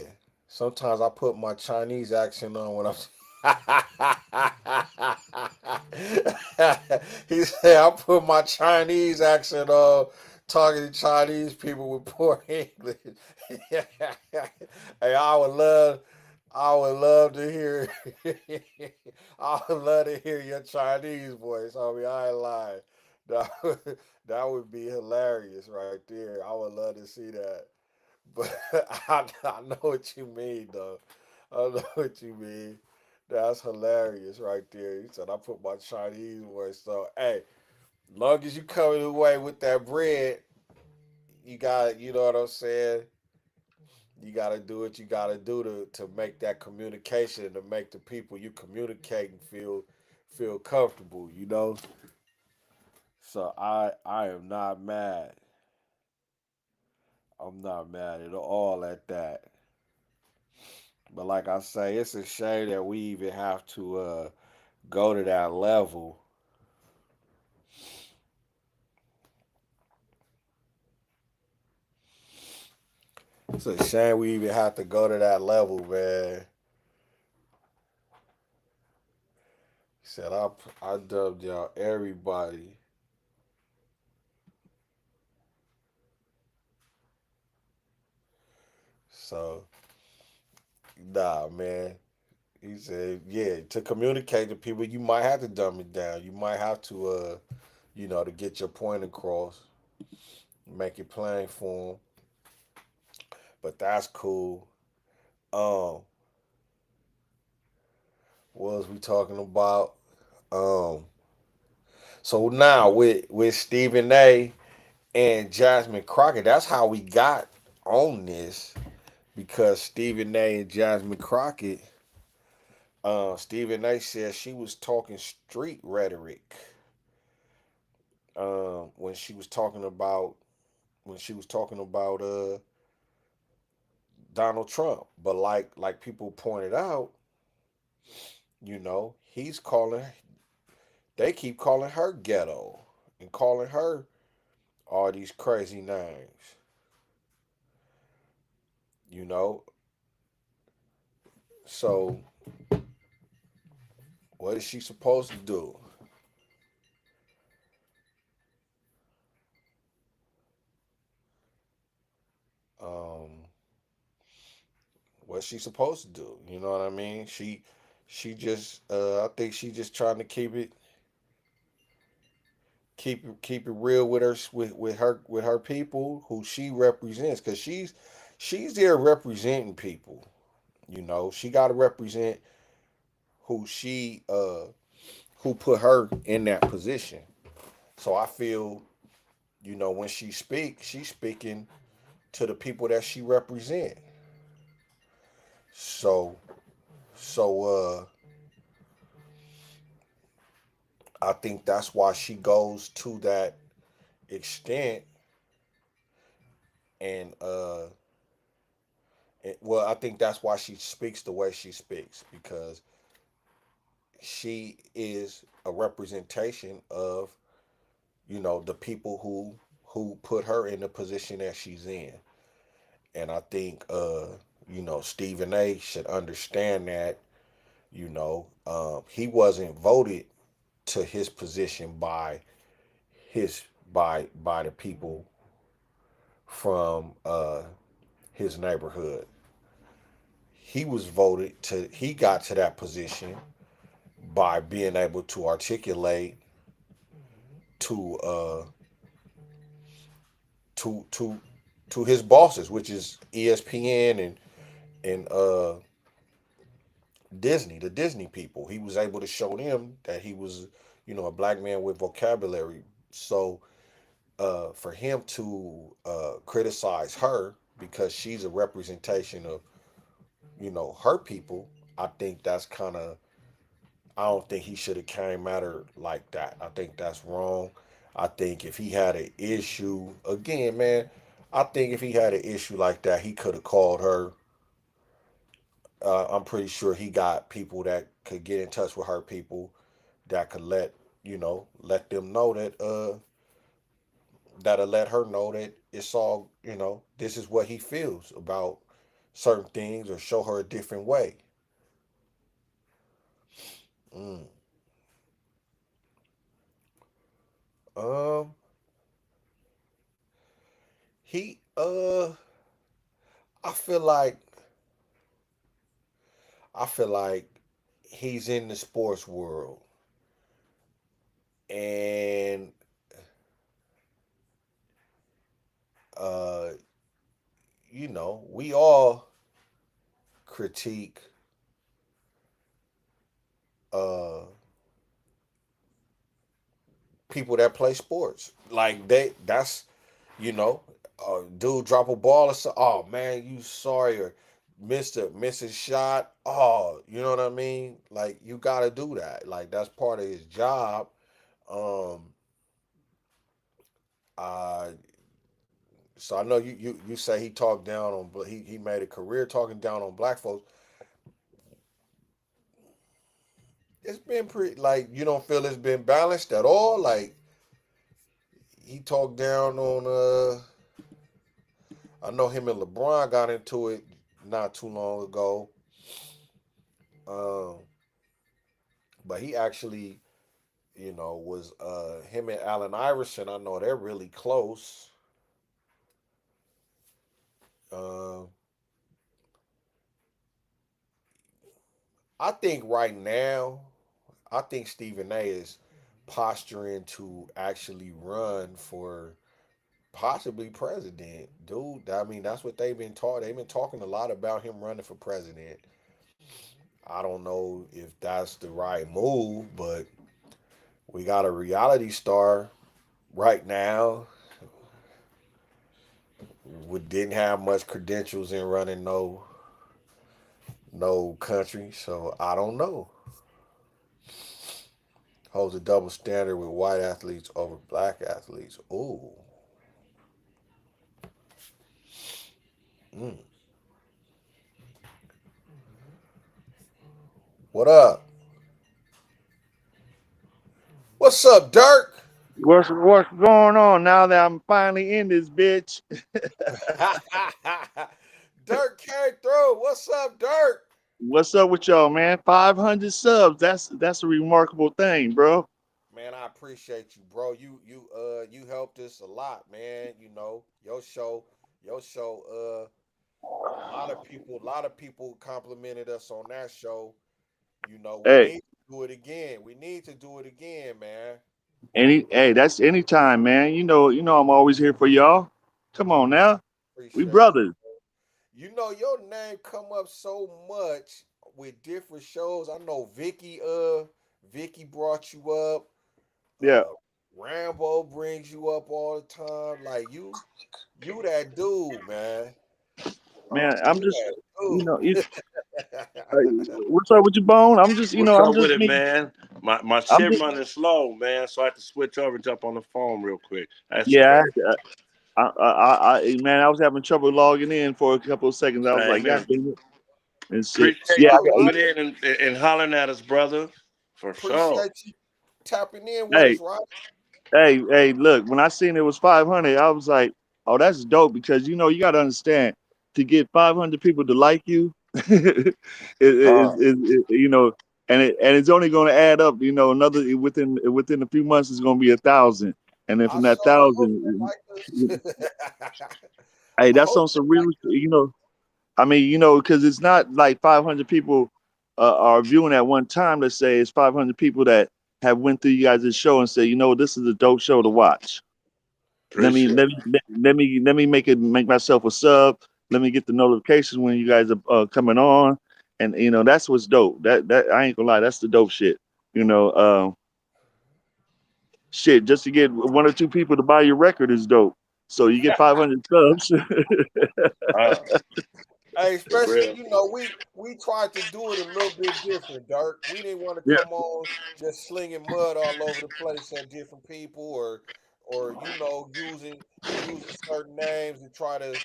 Speaker 2: sometimes I put my Chinese accent on when I'm he said I put my Chinese accent on talking to Chinese people with poor English. Hey, I would love to hear. I would love to hear your Chinese voice. I mean, I ain't lying. That would be hilarious right there. I would love to see that. But I know what you mean, though. I know what you mean. That's hilarious right there. He said, I put my Chinese voice. So, hey, long as you coming away with that bread, you got, you know what I'm saying? You got to do what you got to do to make that communication, to make the people you communicating feel comfortable, you know? So I am not mad. I'm not mad at all at that. But like I say, it's a shame that we even have to go to that level. It's a shame we even have to go to that level, man. He said I dubbed y'all everybody. So nah, man. He said, yeah, to communicate to people, you might have to dumb it down. You might have to, to get your point across, make it plain for them. But that's cool. Um, what was we talking about? Um, so now with Stephen A. and Jasmine Crockett, that's how we got on this because Stephen A. and Jasmine Crockett, Stephen A. said she was talking street rhetoric when she was talking about Donald Trump. But like people pointed out, he's calling they keep calling her ghetto and calling her all these crazy names. You know, so what is she supposed to do? Um, what's she supposed to do? You know what I mean? She just I think she just trying to keep it real with her with her people who she represents because she's there representing people. She got to represent who who put her in that position. So I feel when she speaks, she's speaking to the people that she represent. So so I think that's why she goes to that extent and well, I think that's why she speaks the way she speaks because she is a representation of the people who put her in the position that she's in. And I think Stephen A should understand that he wasn't voted to his position his by the people from his neighborhood. He got to that position by being able to articulate to to to to his bosses, which is ESPN and Disney, the Disney people. He was able to show them that he was, a black man with vocabulary. So for him to criticize her because she's a representation of, her people, I think that's kind of. I don't think he should have came at her like that. I think that's wrong. I think if he had an issue, again, man, I think if he had an issue like that, he could have called her. I'm pretty sure he got people that could get in touch with her people that could let them know that'll let her know that it's all, this is what he feels about certain things or show her a different way. Mm. Um, he I feel like I feel like he's in the sports world, and uh, we all critique uh people that play sports. Like that's you know, dude drop a ball or so. Oh man, you sorry or miss a shot. Oh, you know what I mean? Like you got to do that. Like that's part of his job. Um, uh, so I know you say he talked down on, but he made a career talking down on black folks. It's been pretty like you don't feel it's been balanced at all. Like he talked down on I know him and LeBron got into it not too long ago. Um, but he actually, was him and Allen Iverson. I know they're really close. Um, I think right now, I think Stephen A is posturing to actually run for possibly president. Dude, I mean that's what they've been taught. They've been talking a lot about him running for president. I don't know if that's the right move, but we got a reality star right now who didn't have much credentials in running no country, so I don't know. Holds a double standard with white athletes over black athletes. Ooh. Mm. What up? What's up, Dirk?
Speaker 3: What's going on now that I'm finally in this bitch?
Speaker 2: Dirk came through. What's up, Dirk?
Speaker 3: What's up with y'all, man? 500 subs. That's a remarkable thing, bro.
Speaker 2: Man, I appreciate you, bro. You helped us a lot, man. Your show, a lot of people complimented us on that show. We
Speaker 3: Hey,
Speaker 2: need to do it again. We need to do it again, man.
Speaker 3: that's anytime, man. You know I'm always here for y'all. Come on now. We
Speaker 2: Appreciate you.
Speaker 3: brothers.
Speaker 2: Your name come up so much with different shows. I know Vicky brought you up.
Speaker 3: Yeah,
Speaker 2: Rambo brings you up all the time. Like you that dude, man.
Speaker 3: man. I'm
Speaker 2: You
Speaker 3: just, you know,
Speaker 2: that
Speaker 3: uh, what's up with your bone? I'm just,
Speaker 1: What's
Speaker 3: I'm
Speaker 1: up with
Speaker 3: just
Speaker 1: it,
Speaker 3: me.
Speaker 1: man? My
Speaker 3: I'm
Speaker 1: shit
Speaker 3: just,
Speaker 1: running slow, man. So I have to switch over and jump on the phone real quick. That's
Speaker 3: yeah.
Speaker 1: crazy.
Speaker 3: Man, I was having trouble logging in for a couple of seconds. I was
Speaker 1: Same
Speaker 3: like, God
Speaker 1: here.
Speaker 3: damn it, and shit.
Speaker 1: Appreciate
Speaker 3: Yeah,
Speaker 1: you
Speaker 2: I
Speaker 1: coming in and hollering at us, brother. For sure.
Speaker 2: appreciate you tapping in with
Speaker 3: hey,
Speaker 2: us, right?
Speaker 3: hey, look, when I seen it was 500, I was like, oh, that's dope because you got to understand to get 500 people to like you
Speaker 2: Con.
Speaker 3: and it's only going to add up, another within a few months it's going to be 1,000. And then
Speaker 2: I
Speaker 3: from that
Speaker 2: sure hope they
Speaker 3: 1,000,
Speaker 2: like us.
Speaker 3: hey,
Speaker 2: I
Speaker 3: that's
Speaker 2: hope
Speaker 3: on
Speaker 2: they
Speaker 3: some real, I mean, because it's not like 500 people are viewing at one time. Let's say it's 500 people that have went through you guys' show and say, this is a dope show to watch. Let me
Speaker 1: Appreciate
Speaker 3: let me let me make myself a sub. Let me get the notifications when you guys are coming on, and that's what's dope. That I ain't gonna lie, that's the dope shit. You know, shit, just to get one or two people to buy your record is dope. So you get 500 subs.
Speaker 1: uh,
Speaker 2: Hey,
Speaker 1: for
Speaker 2: especially
Speaker 1: real.
Speaker 2: we tried to do it a little bit different, Dirk. We didn't want to
Speaker 3: Yeah,
Speaker 2: come on just slinging mud all over the place at different people, or using certain names and try to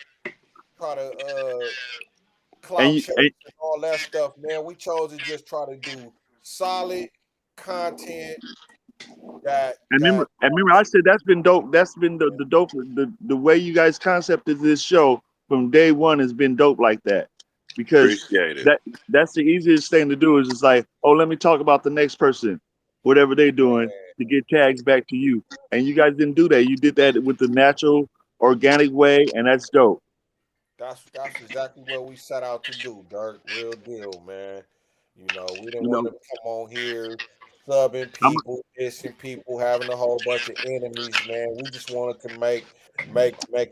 Speaker 3: and
Speaker 2: clout
Speaker 3: you,
Speaker 2: chase
Speaker 3: and,
Speaker 2: and all that stuff. Man, we chose to just try to do solid content that
Speaker 3: and
Speaker 2: that
Speaker 3: remember, I said that's been dope. That's been the dope. The way you guys concepted this show from day one has been dope like that, because
Speaker 1: Appreciate it.
Speaker 3: that that's the easiest thing to do is just like, oh, let me talk about the next person, whatever they're doing, to get tags back to you. And you guys didn't do that. You did that with the natural, organic way, and that's dope.
Speaker 2: that's exactly what we set out to do, Dirk. Real deal, man. You know, we didn't
Speaker 3: You
Speaker 2: want
Speaker 3: know,
Speaker 2: to come on here subbing
Speaker 3: I'm
Speaker 2: people, dissing people, having a whole bunch of enemies, man. We just wanted to make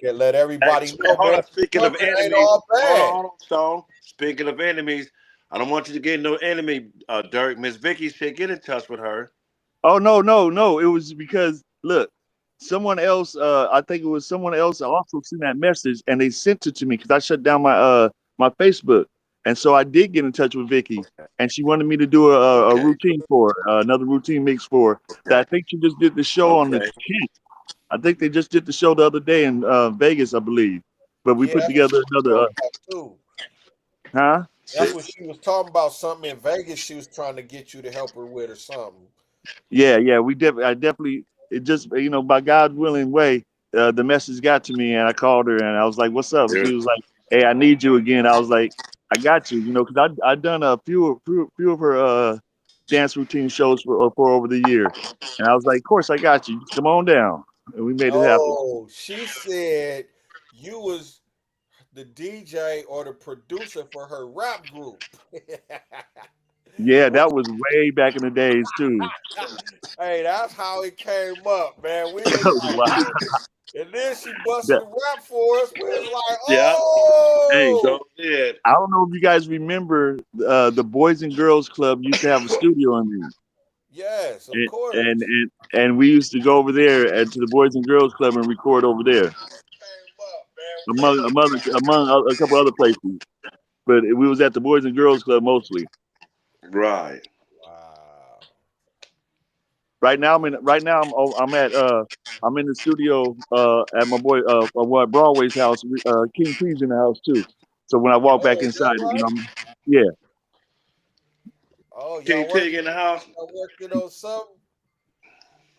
Speaker 2: it, let
Speaker 1: Hey,
Speaker 2: everybody know,
Speaker 1: hold
Speaker 2: man,
Speaker 1: on. Speaking of
Speaker 2: trucking ain't
Speaker 1: enemies,
Speaker 2: all bad.
Speaker 1: hold on, Stone. Speaking of enemies, I don't want you to get no enemy, Dirk. Miss Vicky said get in touch with her.
Speaker 3: Oh no, no, no. It was because look, someone else. I think it was someone else also sent that message, and they sent it to me because I shut down my Facebook, and so I did get in touch with Vicky, and she wanted me to do a
Speaker 1: Okay.
Speaker 3: routine for her, another routine mix for her. That I think she just did the show on the
Speaker 1: Okay.
Speaker 3: 10th. I think they just did the show the other day in Vegas, I believe. But we
Speaker 2: Yeah,
Speaker 3: put
Speaker 2: that's what
Speaker 3: together
Speaker 2: she was
Speaker 3: another,
Speaker 2: talking about too.
Speaker 3: huh?
Speaker 2: That's what she was talking about. Something in Vegas she was trying to get you to help her with or something.
Speaker 3: Yeah, yeah. I definitely. It just by God's willing way, the message got to me, and I called her, and I was like, "What's up?" And she
Speaker 1: Dude.
Speaker 3: was like, "Hey, I need you again." I was like, "I got you," because I done a few of her dance routine shows for over the year, and I was like, "Of course, I got you. Just come on down," and we made it happen.
Speaker 2: Oh, she said you was the DJ or the producer for her rap group.
Speaker 3: Yeah,
Speaker 2: What
Speaker 3: that was way back in the days too.
Speaker 2: Hey, that's how it came up, man. We was like,
Speaker 3: Wow.
Speaker 2: and then she busted
Speaker 3: That-
Speaker 2: the rap for us. We was like,
Speaker 1: Yeah.
Speaker 3: Hey,
Speaker 2: oh,
Speaker 1: So did.
Speaker 3: I don't know if you guys remember the Boys and Girls Club used to have a studio in there.
Speaker 2: yes, of
Speaker 3: and
Speaker 2: course.
Speaker 3: and and, and we used to go over there and to the Boys and Girls Club and record over there,
Speaker 2: Came up, man.
Speaker 3: among a couple other places. But we was at the Boys and Girls Club mostly.
Speaker 1: Right.
Speaker 2: Wow.
Speaker 3: Right now I'm in the studio at my boy Broadway's house. King P's in the house too. So when I walk back
Speaker 2: Oh, is that
Speaker 3: inside,
Speaker 2: right?
Speaker 3: yeah.
Speaker 2: Oh,
Speaker 1: King
Speaker 2: y'all
Speaker 1: Pig in the house.
Speaker 2: working on something?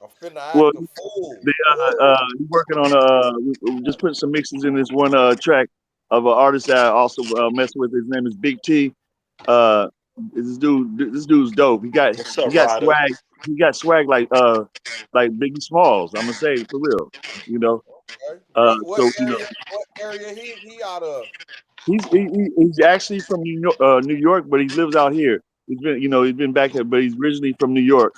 Speaker 2: I'm finna
Speaker 3: Well,
Speaker 2: act a fool.
Speaker 3: they
Speaker 2: Ooh.
Speaker 3: he's working on we just putting some mixes in this one track of an artist that I also mess with. His name is Big T. Uh, this dude's dope.
Speaker 1: What's
Speaker 3: He
Speaker 1: up,
Speaker 3: got
Speaker 1: Ryder?
Speaker 3: swag. He got swag like Biggie Smalls. I'm gonna say for real. You know.
Speaker 2: Okay. What
Speaker 3: So
Speaker 2: area? What area he out of?
Speaker 3: he's actually from New York, but he lives out here. He's been back here, but he's originally from New York.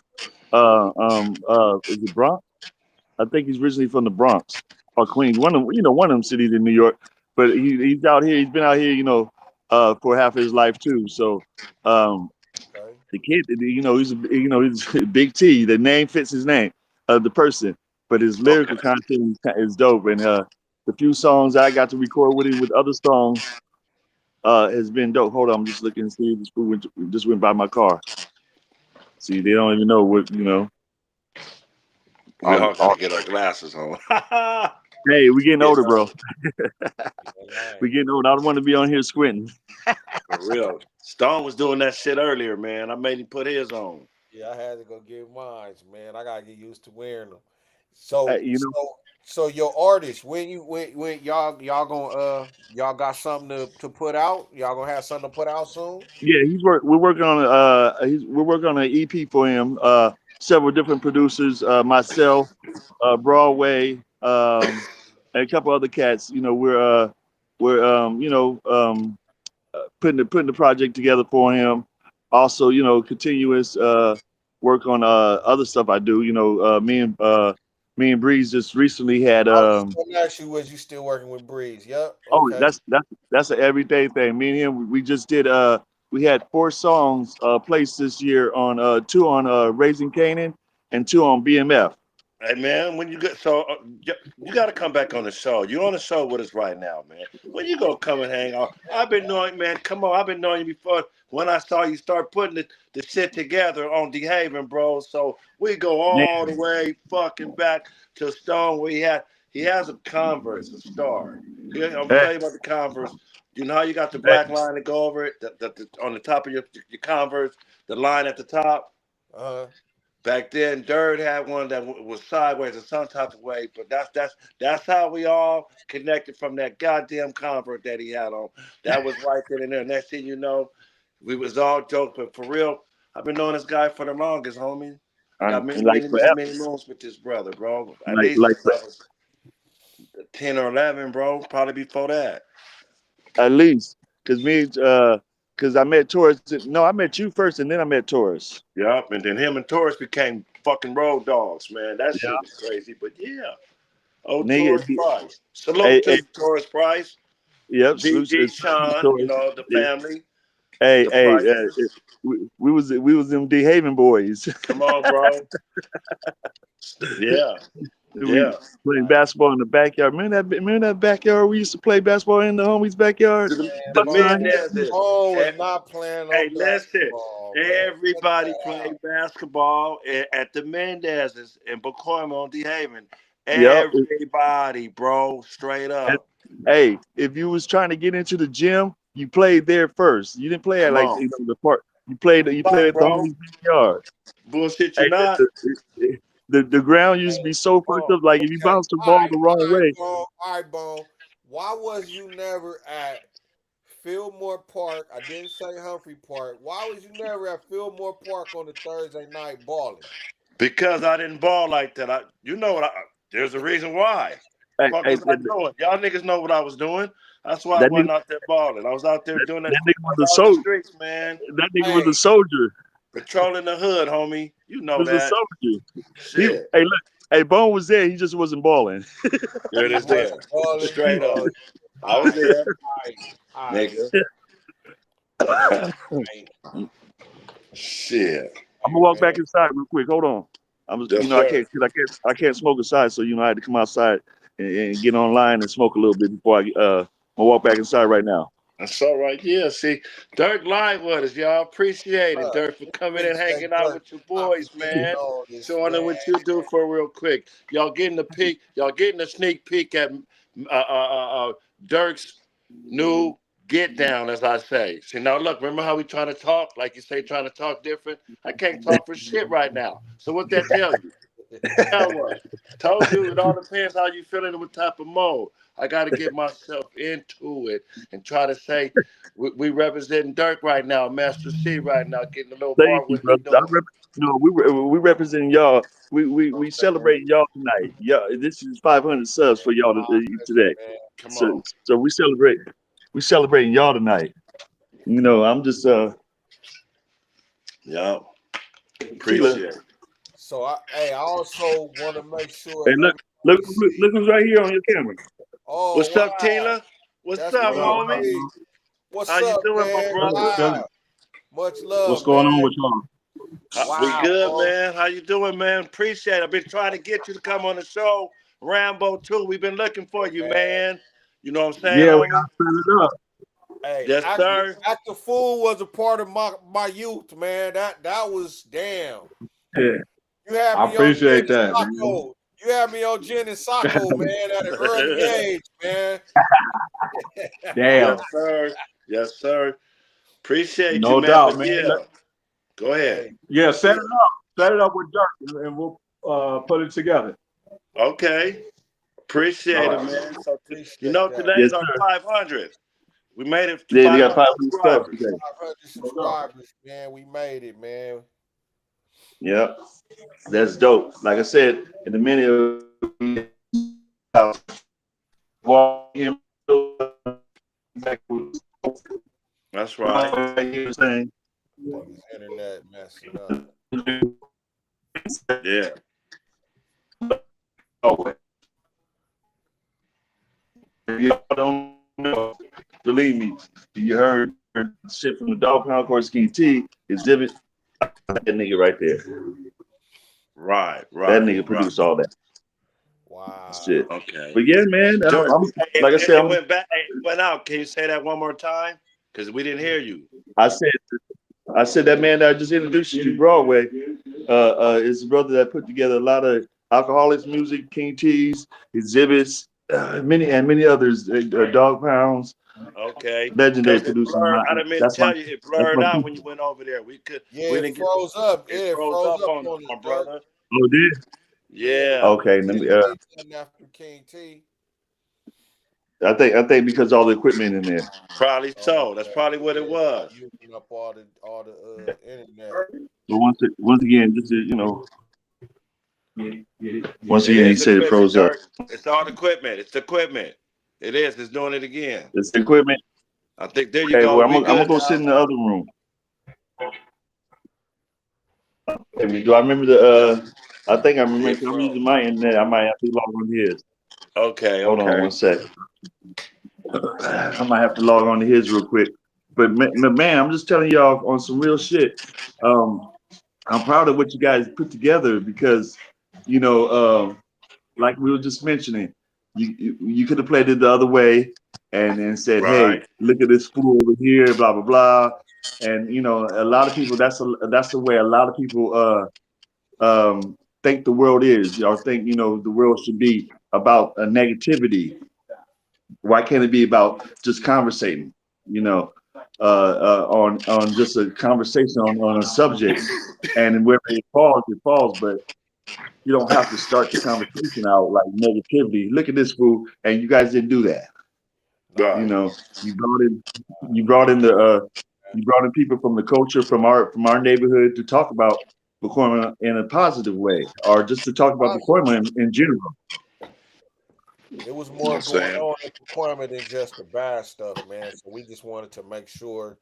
Speaker 3: Is it Bronx? I think he's originally from the Bronx or Queens, one of them cities in New York. But he's out here. He's been out here, for half his life too. So
Speaker 2: Okay.
Speaker 3: the kid, he's Big T. The name fits his name, the person. But his lyrical
Speaker 1: Okay.
Speaker 3: content is dope. And the few songs I got to record with him with other songs has been dope. Hold on, I'm just looking to see if this food just went by my car. See, they don't even know what.
Speaker 1: We
Speaker 3: All,
Speaker 1: all got
Speaker 3: all,
Speaker 1: to get our glasses on.
Speaker 3: hey, we getting
Speaker 1: Getting
Speaker 3: older,
Speaker 1: old.
Speaker 3: bro.
Speaker 2: Yeah,
Speaker 3: We getting older. I don't want to be on here squinting.
Speaker 1: For real. Stone was doing that shit earlier, man. I made him put his on.
Speaker 2: yeah, I had to go get mine, man. I gotta get used to wearing them.
Speaker 3: Uh,
Speaker 2: So,
Speaker 3: you know,
Speaker 2: so, so your artist, when y'all gonna y'all got something to put out? Y'all gonna have something to put out soon?
Speaker 3: yeah, we're working on we're working on an EP for him. Several different producers, myself, Broadway, and a couple other cats. We're putting the project together for him. Also, continuous work on other stuff I do. Me and Breeze just recently had
Speaker 2: I was just gonna ask you, was you still working with Breeze? Yep.
Speaker 3: oh,
Speaker 2: Okay.
Speaker 3: that's an everyday thing. Me and him, we just did we had 4 songs placed this year on 2 on Raising Canaan and 2 on BMF.
Speaker 1: Hey, man, when you get so you got to come back on the show. You're on the show with us right now, man. When you gonna come and hang out? I've been knowing, man. Come on, I've been knowing you before. When I saw you start putting the shit together on Dehaven, bro. So we go
Speaker 3: Man,
Speaker 1: all the way fucking back to Stone, where he has a Converse, a Star. Yeah, I'm gonna
Speaker 3: eh,
Speaker 1: tell you about the Converse. You know how you got the
Speaker 3: eh,
Speaker 1: black line to go over it, on the top of your Converse, the line at the top.
Speaker 2: Uh,
Speaker 1: Back then, Dirt had one that was sideways in some type of way, but that's how we all connected from that goddamn convert that he had on. That was right then and there. Next thing you know, we was all jokes, but for real, I've been knowing this guy for the longest, homie. I got many,
Speaker 3: like
Speaker 1: many, many,
Speaker 3: forever,
Speaker 1: many moons with this brother, bro. At
Speaker 3: like
Speaker 1: least
Speaker 3: like
Speaker 1: since I was 10 or 11, bro. Probably before that.
Speaker 3: at least because because I met Taurus. No, I met you first, and then I met Taurus.
Speaker 1: Yep, and then him and Taurus became fucking road dogs, man. That
Speaker 3: Yeah.
Speaker 1: shit is crazy, but yeah. Oh,
Speaker 3: Nigga,
Speaker 1: Taurus Price. Salute
Speaker 3: hey,
Speaker 1: to
Speaker 3: hey,
Speaker 1: you, Taurus Price.
Speaker 3: yep.
Speaker 1: DG Sean, you
Speaker 3: Taurus.
Speaker 1: know, the
Speaker 3: Yeah.
Speaker 1: family,
Speaker 3: Hey,
Speaker 1: the
Speaker 3: hey,
Speaker 1: Prices.
Speaker 3: we was them D Haven boys.
Speaker 1: Come on, bro. Yeah,
Speaker 3: We
Speaker 1: yeah.
Speaker 3: playing basketball in the backyard. Remember that backyard we used to play basketball in the homies' backyard?
Speaker 1: The
Speaker 3: Son.
Speaker 1: Mendezes.
Speaker 2: Bone was not playing no
Speaker 1: Hey, listen.
Speaker 2: basketball, man. Cut
Speaker 1: Everybody
Speaker 2: that
Speaker 1: played
Speaker 2: out.
Speaker 1: basketball at the Mendezes in Bacoima on D Haven.
Speaker 3: Yep.
Speaker 1: Everybody, bro, straight up.
Speaker 3: Hey, if you was trying to get into the gym, you played there first. You didn't play at
Speaker 1: Come
Speaker 3: like
Speaker 1: on.
Speaker 3: the park. You played at the
Speaker 1: Bro,
Speaker 3: homies' backyard.
Speaker 1: bullshit you
Speaker 3: Hey,
Speaker 1: not.
Speaker 3: the ground used to be so fucked
Speaker 2: Oh,
Speaker 3: up. Like if you
Speaker 2: okay.
Speaker 3: bounced the ball the wrong way,
Speaker 2: Bone. All right, Bone. Why was you never at Fillmore Park? I didn't say Humphrey Park. Why was you never at Fillmore Park on the Thursday night balling?
Speaker 1: Because I didn't ball like that. You know what there's a reason why. Fuck
Speaker 3: hey,
Speaker 1: was I doing? Y'all niggas know what I was doing. That's why I
Speaker 3: that nigga,
Speaker 1: wasn't out there balling. I was out there doing that
Speaker 3: that
Speaker 1: shit
Speaker 3: nigga was
Speaker 1: on
Speaker 3: a
Speaker 1: out the
Speaker 3: soldier.
Speaker 1: streets, man.
Speaker 3: That nigga was
Speaker 2: Hey,
Speaker 3: a soldier.
Speaker 1: Patrolling the hood, homie. You know
Speaker 3: Was a
Speaker 1: that.
Speaker 3: soldier.
Speaker 1: Shit.
Speaker 3: Hey, look. Hey, Bone was there. He just wasn't balling.
Speaker 1: There it
Speaker 2: he
Speaker 1: is there.
Speaker 2: wasn't balling.
Speaker 1: Straight up. I
Speaker 2: All
Speaker 1: was
Speaker 2: right,
Speaker 1: there,
Speaker 2: all right,
Speaker 1: nigga.
Speaker 2: all right.
Speaker 1: Shit.
Speaker 3: I'm gonna walk back inside real quick. Hold on.
Speaker 1: Yes,
Speaker 3: I
Speaker 1: sir.
Speaker 3: can't smoke inside. So I had to come outside and get online and smoke a little bit before I'm gonna walk back inside right now.
Speaker 1: That's all right. Yeah, see, Dirk live with us, y'all. Appreciate it, Dirk, for coming and
Speaker 2: Appreciate
Speaker 1: hanging out
Speaker 2: Dirk
Speaker 1: with your boys,
Speaker 2: getting
Speaker 1: man.
Speaker 2: on this,
Speaker 1: Showing them
Speaker 2: man.
Speaker 1: what you do for real quick. Y'all getting a peek. Y'all getting a sneak peek at Dirk's new get down, as I say. See, now look, remember how we trying to talk? Like you say, trying to talk different? I can't talk for shit right now. So what that tell you? Now what? Told you it all depends how you feeling and what type of mode. I got to get myself into it and try to say we representing Dirk right now, Master C right now, getting a little
Speaker 3: Thank
Speaker 1: part
Speaker 3: you,
Speaker 1: what he
Speaker 3: brother.
Speaker 1: doing.
Speaker 3: We representing y'all. We celebrating y'all tonight. Yeah, this is 500 subs for y'all today.
Speaker 1: Come on.
Speaker 3: So we celebrating y'all tonight. I'm just
Speaker 1: Yeah. Appreciate it.
Speaker 2: So I also want to make sure.
Speaker 3: Hey, look who's right here on your camera.
Speaker 2: Oh,
Speaker 1: What's
Speaker 2: wow.
Speaker 1: up, Tila? What's
Speaker 2: That's
Speaker 1: up,
Speaker 2: my
Speaker 1: homie?
Speaker 2: homie. What's
Speaker 1: How you
Speaker 2: up,
Speaker 1: doing, my
Speaker 2: man?
Speaker 1: brother?
Speaker 2: Wow. Much love.
Speaker 3: What's going
Speaker 2: man.
Speaker 3: on with y'all?
Speaker 1: We
Speaker 2: Wow,
Speaker 1: good,
Speaker 2: bro.
Speaker 1: man. How you doing, man? Appreciate it. I've been trying to get you to come on the show. Rambo 2. We've been looking for you, man. You know what I'm saying,
Speaker 3: Yeah, we
Speaker 1: homie?
Speaker 3: gotta set it up.
Speaker 2: Hey,
Speaker 1: Yes, sir.
Speaker 2: Act the Fool was a part of my youth, man. That was damn.
Speaker 3: Yeah.
Speaker 2: You had
Speaker 4: I
Speaker 2: me
Speaker 4: appreciate
Speaker 2: on
Speaker 4: that, man.
Speaker 2: Sacco. You had me on Gin and Sacco, man, at an early age, man.
Speaker 4: Damn.
Speaker 1: Yes, sir. Yes, sir. Appreciate you,
Speaker 4: No
Speaker 1: man.
Speaker 4: doubt,
Speaker 1: But
Speaker 4: man.
Speaker 1: yeah, go ahead.
Speaker 2: Hey,
Speaker 4: Yeah, set it up. Set it up with Dirk and we'll put it together.
Speaker 1: Okay. Appreciate it, man. So,
Speaker 2: appreciate that.
Speaker 1: today's
Speaker 3: Yes,
Speaker 1: our
Speaker 3: sir.
Speaker 1: 500. We made it to
Speaker 3: Yeah, they got
Speaker 1: 500
Speaker 3: 500 subs
Speaker 1: subscribers.
Speaker 3: today.
Speaker 2: 500 subscribers, man. We made it, man.
Speaker 3: Yeah, that's dope. Like I said, in the minute walk him
Speaker 1: That's right.
Speaker 3: saying,
Speaker 2: Niggas internet messing up.
Speaker 1: Yeah.
Speaker 3: oh, if y'all don't know, believe me, you heard shit from the Dog Pound Course King T, Exhibit, that nigga right there.
Speaker 1: Right.
Speaker 3: That nigga produced all that
Speaker 2: Wow.
Speaker 3: shit.
Speaker 1: Okay.
Speaker 3: But yeah, man,
Speaker 1: Dirk,
Speaker 3: like I said,
Speaker 1: it went back. It went out. Can you say that one more time? Because we didn't hear you.
Speaker 3: I said that man that I just introduced you to Broadway is the brother that put together a lot of Alcoholics music, King T's, Exhibits, many others, Dog Pounds,
Speaker 1: Okay.
Speaker 3: legendary
Speaker 1: Because it
Speaker 3: producer.
Speaker 1: blurred. I didn't mean to tell you. It blurred out when you
Speaker 3: people.
Speaker 1: went over there. We
Speaker 2: Yeah,
Speaker 1: didn't
Speaker 2: it
Speaker 1: get.
Speaker 2: froze up.
Speaker 1: It
Speaker 2: Yeah, it
Speaker 1: froze
Speaker 2: froze
Speaker 1: up
Speaker 2: up
Speaker 1: on
Speaker 2: on
Speaker 1: my
Speaker 2: us, Dirk.
Speaker 1: brother.
Speaker 3: Oh, did?
Speaker 1: Yeah.
Speaker 3: Okay, let me.
Speaker 2: After King T.
Speaker 3: I think because all the equipment in there.
Speaker 1: Probably so. That's probably what it was.
Speaker 2: Using up all the internet.
Speaker 3: But once again, this is once again he
Speaker 1: It's
Speaker 3: said it
Speaker 1: equipment,
Speaker 3: froze up.
Speaker 1: Dirk. It's all the equipment. It's the equipment. It is. It's doing it again.
Speaker 3: It's the equipment.
Speaker 1: I think there you
Speaker 3: Okay,
Speaker 1: go.
Speaker 3: well,
Speaker 1: We
Speaker 3: I'm gonna
Speaker 1: good
Speaker 3: go
Speaker 1: now.
Speaker 3: sit in the other room. Do I remember the? I think I remember.
Speaker 1: Yeah,
Speaker 3: I'm
Speaker 1: bro.
Speaker 3: using my internet. I might have to log on his.
Speaker 1: Okay,
Speaker 3: Hold on
Speaker 1: okay.
Speaker 3: one sec. I might have to log on to his real quick. But man, I'm just telling y'all on some real shit. I'm proud of what you guys put together because, you know, like we were just mentioning, you could have played it the other way and said, hey,
Speaker 1: Right.
Speaker 3: look at this fool over here, blah blah blah. And you know, a lot of people that's the way a lot of people think the world is, or think the world should be about a negativity. Why can't it be about just conversating? You know, on just a conversation on a subject, and wherever it falls. But you don't have to start the conversation out like negativity. Look at this fool, and you guys didn't do that. You
Speaker 1: Right.
Speaker 3: know, you brought in you brought in people from the culture from our neighborhood to talk about Pacoima in a positive way, or just to talk about Pacoima in general.
Speaker 2: It was
Speaker 1: You know what
Speaker 2: more
Speaker 1: I'm
Speaker 2: going
Speaker 1: saying?
Speaker 2: on in Pacoima than just the bad stuff, man. So we just wanted to make sure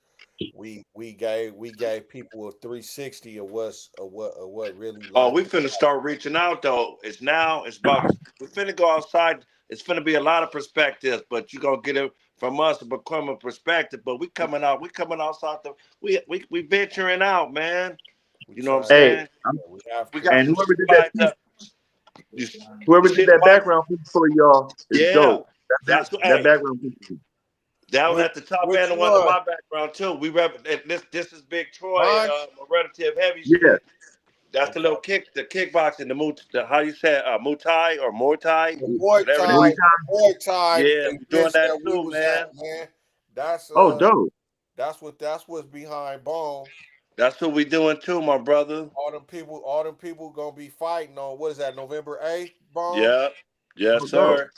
Speaker 2: we gave people a 360 of what really
Speaker 1: Oh,
Speaker 2: life
Speaker 1: we
Speaker 2: is
Speaker 1: finna start reaching out though. It's about we finna go outside. It's finna be a lot of perspectives, but you gonna get it from us, become a perspective. But we coming outside we venturing out, man.
Speaker 2: we
Speaker 1: You know what I'm
Speaker 2: trying.
Speaker 3: Hey,
Speaker 1: saying?
Speaker 2: We have
Speaker 1: We
Speaker 2: to.
Speaker 1: got
Speaker 3: and
Speaker 1: some
Speaker 3: whoever
Speaker 1: shit
Speaker 3: did that
Speaker 1: lined
Speaker 3: piece,
Speaker 1: up. You,
Speaker 3: whoever did
Speaker 1: shit
Speaker 3: that
Speaker 1: like
Speaker 3: background piece for y'all is
Speaker 1: yeah.
Speaker 3: dope.
Speaker 1: That's what
Speaker 3: That
Speaker 1: hey,
Speaker 3: background piece.
Speaker 1: that was
Speaker 2: Which
Speaker 1: at the top
Speaker 2: which
Speaker 1: end of one of
Speaker 2: one?
Speaker 1: my background too. We rep this is Big Troy,
Speaker 2: Mine.
Speaker 1: my relative heavy
Speaker 3: Yeah.
Speaker 1: shit. That's the
Speaker 2: Okay.
Speaker 1: little the kickboxing, the how you say Muay Thai or Muay Thai,
Speaker 2: The Muay
Speaker 1: whatever that
Speaker 3: Muay
Speaker 2: Thai,
Speaker 1: is.
Speaker 3: Thai.
Speaker 2: the Muay Thai
Speaker 1: Yeah, we doing
Speaker 2: events
Speaker 1: that
Speaker 2: that we
Speaker 1: too,
Speaker 2: was
Speaker 1: man.
Speaker 2: at, man. That's
Speaker 3: Oh, dope.
Speaker 2: that's what's behind Bone.
Speaker 1: That's what we doing too, my brother.
Speaker 2: All them people gonna be fighting on what is that, November 8th, Bone?
Speaker 1: Yep. Yes,
Speaker 3: Oh, dope.
Speaker 1: sir.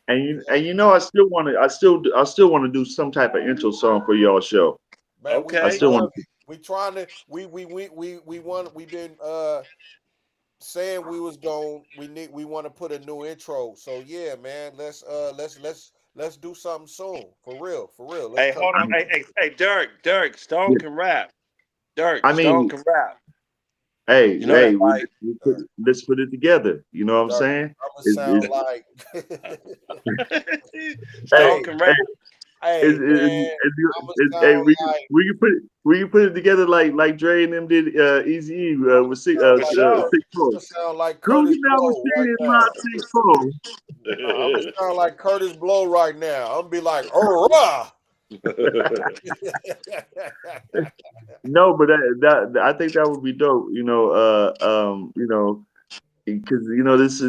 Speaker 3: And I still want to do some type of intro song for y'all show.
Speaker 2: Man, we
Speaker 3: I
Speaker 2: would
Speaker 1: Okay.
Speaker 3: still
Speaker 2: love
Speaker 3: want
Speaker 2: it. We trying to we want we've been saying we was going we want to put a new intro. So yeah, man, let's do something soon. For real, for real. Let's
Speaker 1: Hey,
Speaker 2: cut.
Speaker 1: hold on. Hey, Dirk. Stone
Speaker 3: to.
Speaker 1: can rap. Dirk,
Speaker 3: I
Speaker 1: Stone
Speaker 3: mean,
Speaker 1: can rap.
Speaker 3: hey,
Speaker 1: You know that,
Speaker 3: hey,
Speaker 1: right?
Speaker 3: let's put it together. You know what I'm
Speaker 2: Dark.
Speaker 3: saying?
Speaker 2: I'ma
Speaker 3: It's,
Speaker 2: sound
Speaker 3: it's,
Speaker 2: like
Speaker 3: hey,
Speaker 1: Stone
Speaker 2: hey,
Speaker 1: can
Speaker 3: hey,
Speaker 1: rap.
Speaker 2: hey man, I'ma
Speaker 3: hey,
Speaker 2: sound like
Speaker 3: we can put it together like Dre and them did Easy E
Speaker 2: I'ma
Speaker 3: with
Speaker 2: sound like
Speaker 3: 6-4.
Speaker 2: I'ma sound like Curtis
Speaker 3: Cruising down the
Speaker 2: Blow right
Speaker 3: street in my
Speaker 2: now.
Speaker 3: 6-4.
Speaker 2: I'ma sound like Curtis Blow right now. I'm gonna be like, hurrah!
Speaker 3: No, but that I think that would be dope. Because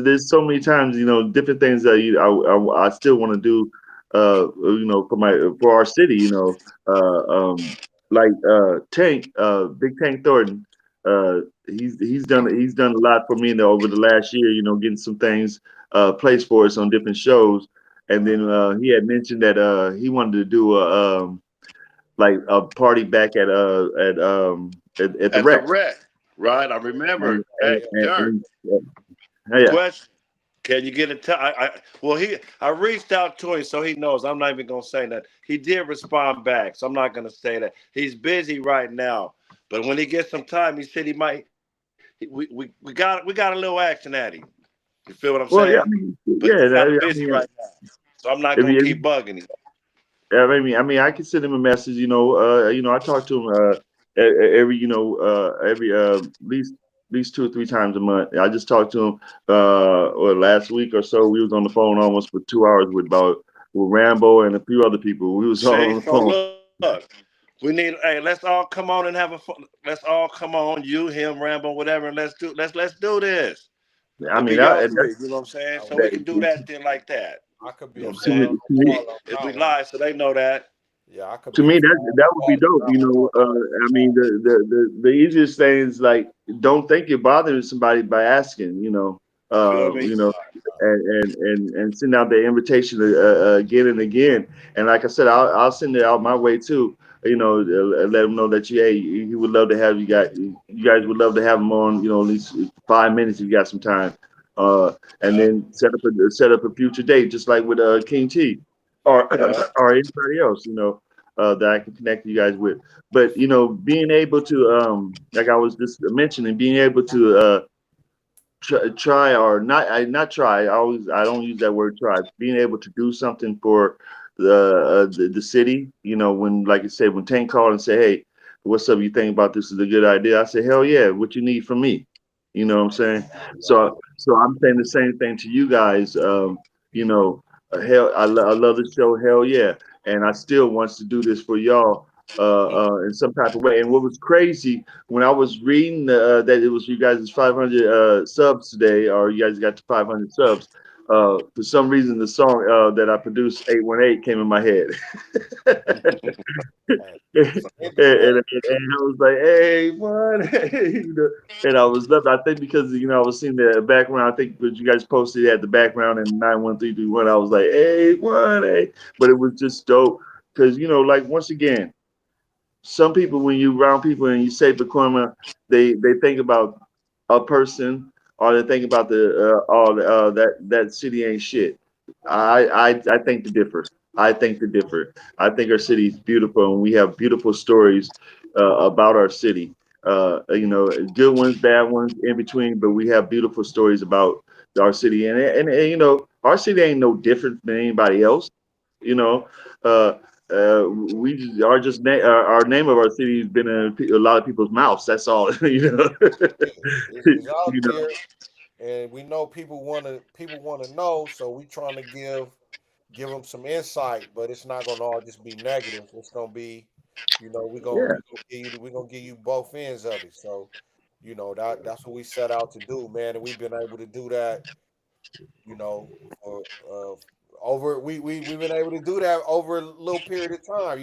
Speaker 3: there's so many times different things that I still want to do for our city, like Tank Big Tank Thornton, he's done a lot for me over the last year, getting some things placed for us on different shows. And then he had mentioned that he wanted to do like a party back at the
Speaker 1: At the
Speaker 3: Rex.
Speaker 1: rec, right? I remember.
Speaker 3: and,
Speaker 1: Hey,
Speaker 3: and, and,
Speaker 1: Dirk.
Speaker 3: and yeah.
Speaker 1: Question. Can you get a time? Well, I reached out to him so he knows. I'm not even gonna say that. He did respond back, so I'm not gonna say that. He's busy right now, but when he gets some time, he said he might. We got a little action at him. You feel what I'm
Speaker 3: Well, yeah,
Speaker 1: saying?
Speaker 3: I mean,
Speaker 1: But
Speaker 3: yeah,
Speaker 1: he's kind of
Speaker 3: I
Speaker 1: busy
Speaker 3: mean,
Speaker 1: right now, so I'm not
Speaker 3: if
Speaker 1: gonna
Speaker 3: you,
Speaker 1: keep bugging him.
Speaker 3: I can send him a message. I talk to him every at least 2 or 3 times a month. I just talked to him or last week or so. We was on the phone almost for 2 hours with Rambo and a few other people. We was all
Speaker 1: See,
Speaker 3: on the
Speaker 1: so
Speaker 3: phone.
Speaker 1: look, we need. Hey, let's all come on and have a fun. Let's all come on, you, him, Rambo, whatever, and let's do this.
Speaker 3: I
Speaker 1: It'll
Speaker 3: mean,
Speaker 1: be y'all
Speaker 3: that,
Speaker 1: three. You know what I'm saying? So we
Speaker 3: that,
Speaker 1: can do that thing like that.
Speaker 2: I could
Speaker 1: You
Speaker 2: be
Speaker 1: know
Speaker 2: a
Speaker 1: what I'm
Speaker 3: to
Speaker 2: fly
Speaker 3: me,
Speaker 2: on
Speaker 1: saying?
Speaker 3: to
Speaker 2: the
Speaker 3: me,
Speaker 2: wall on
Speaker 1: It'll be
Speaker 2: that one.
Speaker 1: live, so they know that.
Speaker 2: Yeah, I could
Speaker 3: to
Speaker 2: be a
Speaker 3: me,
Speaker 2: fly
Speaker 3: that
Speaker 2: on
Speaker 3: that
Speaker 2: the
Speaker 3: would be
Speaker 2: wall on
Speaker 3: dope.
Speaker 2: that one.
Speaker 3: I mean, the easiest thing is like, don't think you're bothering somebody by asking.
Speaker 1: You feel
Speaker 3: Uh,
Speaker 1: me?
Speaker 3: you know, and send out the invitation again and again. And like I said, I'll send it out my way too. Let them know that he would love to have you guys. You guys would love to have him on. At least 5 minutes if you got some time. And
Speaker 1: Yeah,
Speaker 3: then set up a future date, just like with King T or
Speaker 1: yeah.
Speaker 3: or anybody else. that I can connect you guys with. But being able to, like I was just mentioning, being able to try or not, not try. I don't use that word try. Being able to do something for the city. When, like I said, when Tank called and said, "Hey, what's up? You think about this is a good idea?" I said, "Hell yeah! What you need from me?" You know what I'm saying? So I'm saying the same thing to you guys. You know, hell, I love the show. Hell yeah! And I still wants to do this for y'all in some type of way. And what was crazy when I was reading that it was you guys' 500 subs today, or you guys got to 500 subs. For some reason, the song that I produced, 818, came in my head. And I was like, "Hey, what?" And I was loving. I think because I was seeing the background. I think what you guys posted at the background in 91331. I was like, "Hey, what?" Hey. But it was just dope because like once again, some people when you around people and you say Pacoima, they think about a person or they think about that city ain't shit. I think the differ. I think the differ. I think our city is beautiful and we have beautiful stories about our city. Good ones, bad ones, in between, but we have beautiful stories about our city, and our city ain't no different than anybody else. You know, uh, we just, are just our name of our city has been in a lot of people's mouths. That's all.
Speaker 2: It's out
Speaker 3: You know.
Speaker 2: there, and we know people want to know, so we trying to give them some insight, but it's not gonna all just be negative. It's gonna be, we're gonna
Speaker 3: Yeah.
Speaker 2: we gonna give you both ends of it. So, that's what we set out to do, man, and we've been able to do that. For over we've been able to do that over a little period of time.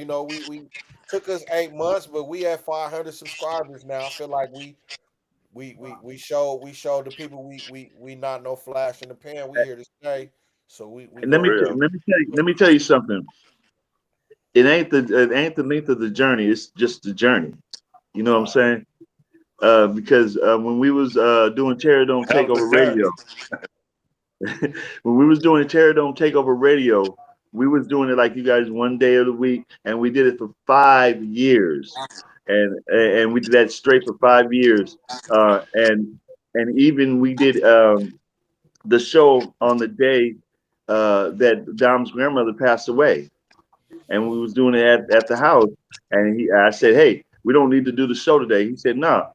Speaker 2: We took us 8 months, but we at 500 subscribers now. I feel like we showed the people we not no flash in the pan. We here to stay. So we
Speaker 3: And let
Speaker 2: gonna
Speaker 3: me
Speaker 1: For real.
Speaker 3: let me tell you something. It ain't the length of the journey. It's just the journey. You know what I'm
Speaker 2: right.
Speaker 3: saying? Because when we was doing Terror Dome
Speaker 1: Hell of a
Speaker 3: Takeover
Speaker 1: journey.
Speaker 3: Radio, when we was doing Terror Dome Takeover Radio, we was doing it like you guys one day of the week, and we did it for 5 years, and we did that straight for 5 years, and even we did the show on the day that Dom's grandmother passed away, and we was doing it at the house, and I said, "Hey, we don't need to do the show today." He said, "No,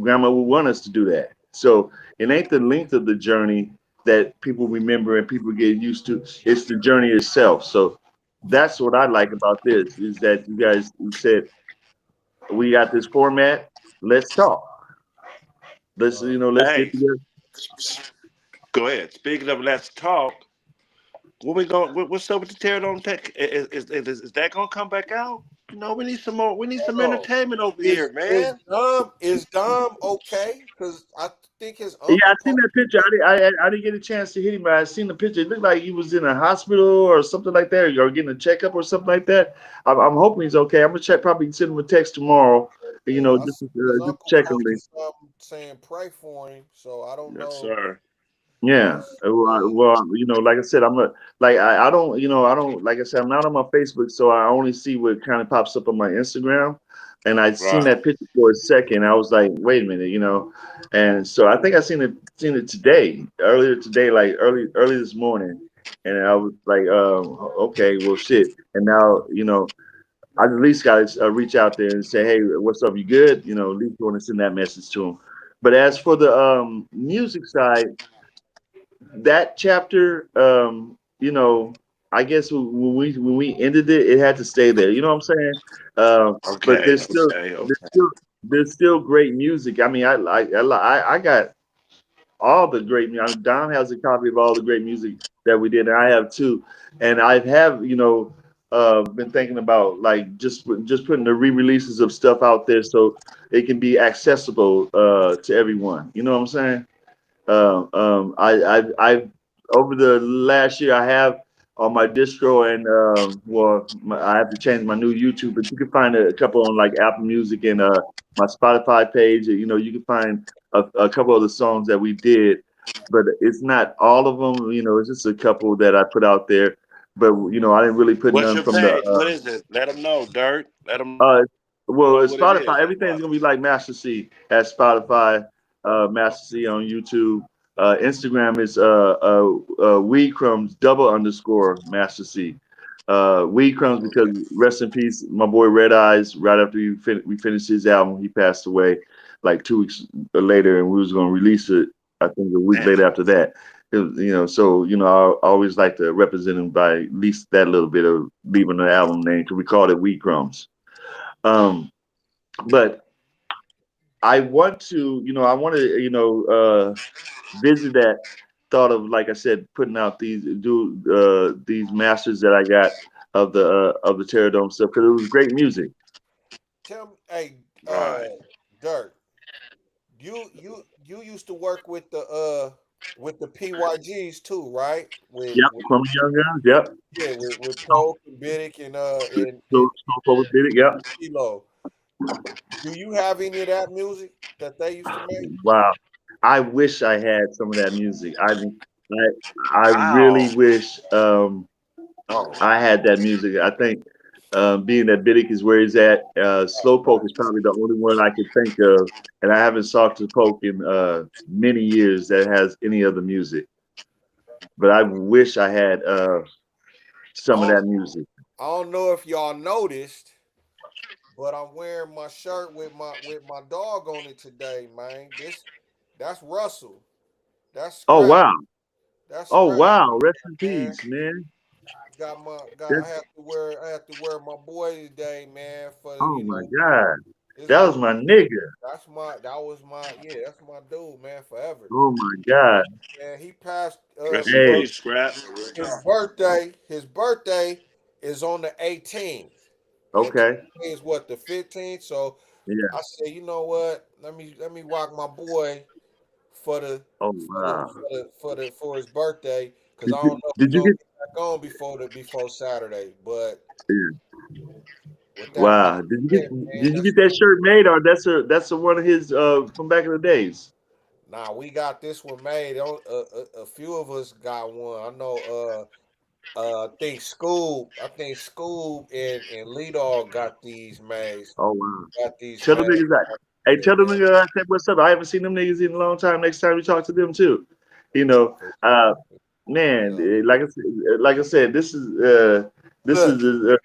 Speaker 3: Grandma will want us to do that." So it ain't the length of the journey that people remember and people get used to. It's the journey itself. So that's what I like about this is that you guys said we got this format. Let's talk. Let's get
Speaker 1: Hey,
Speaker 3: together.
Speaker 1: go ahead. Speaking of let's talk, what we going? What's up with the Terror Dome Tech? Is that gonna come back out? We need some more. We need some
Speaker 2: Oh,
Speaker 1: entertainment over
Speaker 2: is
Speaker 1: here,
Speaker 2: is
Speaker 1: man.
Speaker 2: Dom okay? Because I think his
Speaker 3: Yeah, I
Speaker 2: uncle
Speaker 3: seen
Speaker 2: passed
Speaker 3: that picture.
Speaker 2: away.
Speaker 3: I didn't get a chance to hit him, but I seen the picture. It looked like he was in a hospital or something like that, or getting a checkup or something like that. I'm hoping he's okay. I'm gonna check, probably send him a text tomorrow.
Speaker 2: Yeah, I
Speaker 3: Just
Speaker 2: seen his
Speaker 3: just
Speaker 2: uncle
Speaker 3: check on
Speaker 2: posted
Speaker 3: him.
Speaker 2: something saying pray for him. So I don't
Speaker 1: Yes,
Speaker 2: know.
Speaker 1: sir.
Speaker 3: Yeah.
Speaker 2: Yes,
Speaker 3: Well, like I said, I'm a like I don't, I don't like I said, I'm not on my Facebook, so I only see what kind of pops up on my Instagram. And I seen
Speaker 1: Right.
Speaker 3: that picture for a second. I was like, wait a minute, and so I think I seen it today, earlier today, like early this morning. And I was like, okay, well, shit. And now, I at least got to reach out there and say, hey, what's up? You good? At least you want to send that message to him. But as for the music side, that chapter, I guess when we ended it, it had to stay there. You know what I'm saying? But
Speaker 1: Okay. Okay. Okay.
Speaker 3: there's still great music. I mean, I got all the great music. I mean, Don has a copy of all the great music that we did, and I have too. And I have, been thinking about like just putting the re-releases of stuff out there so it can be accessible to everyone. You know what I'm saying? I over the last year I have on my distro and I have to change my new YouTube, but you can find a couple on like Apple Music and my Spotify page. You can find a couple of the songs that we did, but it's not all of them. It's just a couple that I put out there. but you know, I didn't really put
Speaker 1: What's
Speaker 3: none
Speaker 1: your
Speaker 3: from the
Speaker 1: page? What is it? Let them know, Dirt. Let them
Speaker 3: uh well,
Speaker 1: know
Speaker 3: it's
Speaker 1: what it
Speaker 3: Spotify.
Speaker 1: is.
Speaker 3: Everything's gonna be like Master C at Spotify, Master C on YouTube. Instagram is Weed Crumbs double underscore Master C. Weed Crumbs because rest in peace, my boy Red Eyes. Right after we finished his album, he passed away like 2 weeks later, and we was gonna release it. I think a week
Speaker 1: Damn.
Speaker 3: later after that. You know, so you know, I always like to represent him by at least that little bit of leaving the album name because we called it Weed Crumbs. But I want to, you know, I want to, you know, visit that thought of, like I said, putting out these masters that I got of the Terror Dome stuff because it was great music.
Speaker 2: Tell me, hey,
Speaker 1: Right.
Speaker 2: Dirk, you used to work with the PYGs too, right?
Speaker 3: Yep, from the Young Guns. Yep,
Speaker 2: Yeah, with Poke and Biddick
Speaker 3: so Forward did it. Yep.
Speaker 2: and Kilo. Do you have any of that music that they used to make?
Speaker 3: Wow, I wish I had some of that music. I really
Speaker 1: Wow.
Speaker 3: wish.
Speaker 1: Oh.
Speaker 3: I had that music. I think being that Biddick is where he's at, Slowpoke is probably the only one I can think of, and I haven't talked to Poke in many years that has any other music. But I wish I had
Speaker 2: I
Speaker 3: some of
Speaker 2: don't,
Speaker 3: that music.
Speaker 2: I don't know if y'all noticed, but I'm wearing my shirt with my dog on it today, man. That's Russell. That's
Speaker 3: Oh
Speaker 2: Scrap.
Speaker 3: wow!
Speaker 2: That's
Speaker 3: Oh
Speaker 2: Scrap,
Speaker 3: wow! Rest in
Speaker 2: man.
Speaker 3: peace, man.
Speaker 2: Got
Speaker 3: That's,
Speaker 2: I have to wear my boy today, man, for
Speaker 3: oh
Speaker 2: you
Speaker 3: my
Speaker 2: know
Speaker 3: God,
Speaker 2: his
Speaker 3: that was
Speaker 2: birthday.
Speaker 3: my nigga.
Speaker 2: That was my yeah, that's my dude, man, forever.
Speaker 3: Oh my God.
Speaker 2: Man, he passed
Speaker 1: Rest in
Speaker 3: Hey,
Speaker 1: peace, Scrap.
Speaker 2: his birthday is on the 18th. And
Speaker 3: okay.
Speaker 2: today is what, the 15th? So
Speaker 3: Yeah.
Speaker 2: I said, you know what? Let me rock my boy
Speaker 3: Oh wow.
Speaker 2: for his birthday because
Speaker 3: Did
Speaker 2: I
Speaker 3: you
Speaker 2: don't know if he's
Speaker 3: did you
Speaker 2: gonna
Speaker 3: get?
Speaker 2: get back on before Saturday. But
Speaker 3: Yeah.
Speaker 2: with that being
Speaker 3: Wow.
Speaker 2: said, man,
Speaker 3: Did you
Speaker 2: that's
Speaker 3: get that shirt made or that's a one of his from back in the days?
Speaker 2: nah. We got this one made. A few of us got one. I know. I think Scoob and Lee Dog got these made.
Speaker 3: Oh wow.
Speaker 2: Got these
Speaker 3: Tell them
Speaker 2: made.
Speaker 3: niggas that. Hey,
Speaker 2: And
Speaker 3: tell them
Speaker 2: then,
Speaker 3: niggas I said what's up. I haven't seen them niggas in a long time. Next time we talk to them too. You know,
Speaker 2: for
Speaker 3: uh man,
Speaker 2: sure.
Speaker 3: like I said, this
Speaker 2: Look,
Speaker 3: is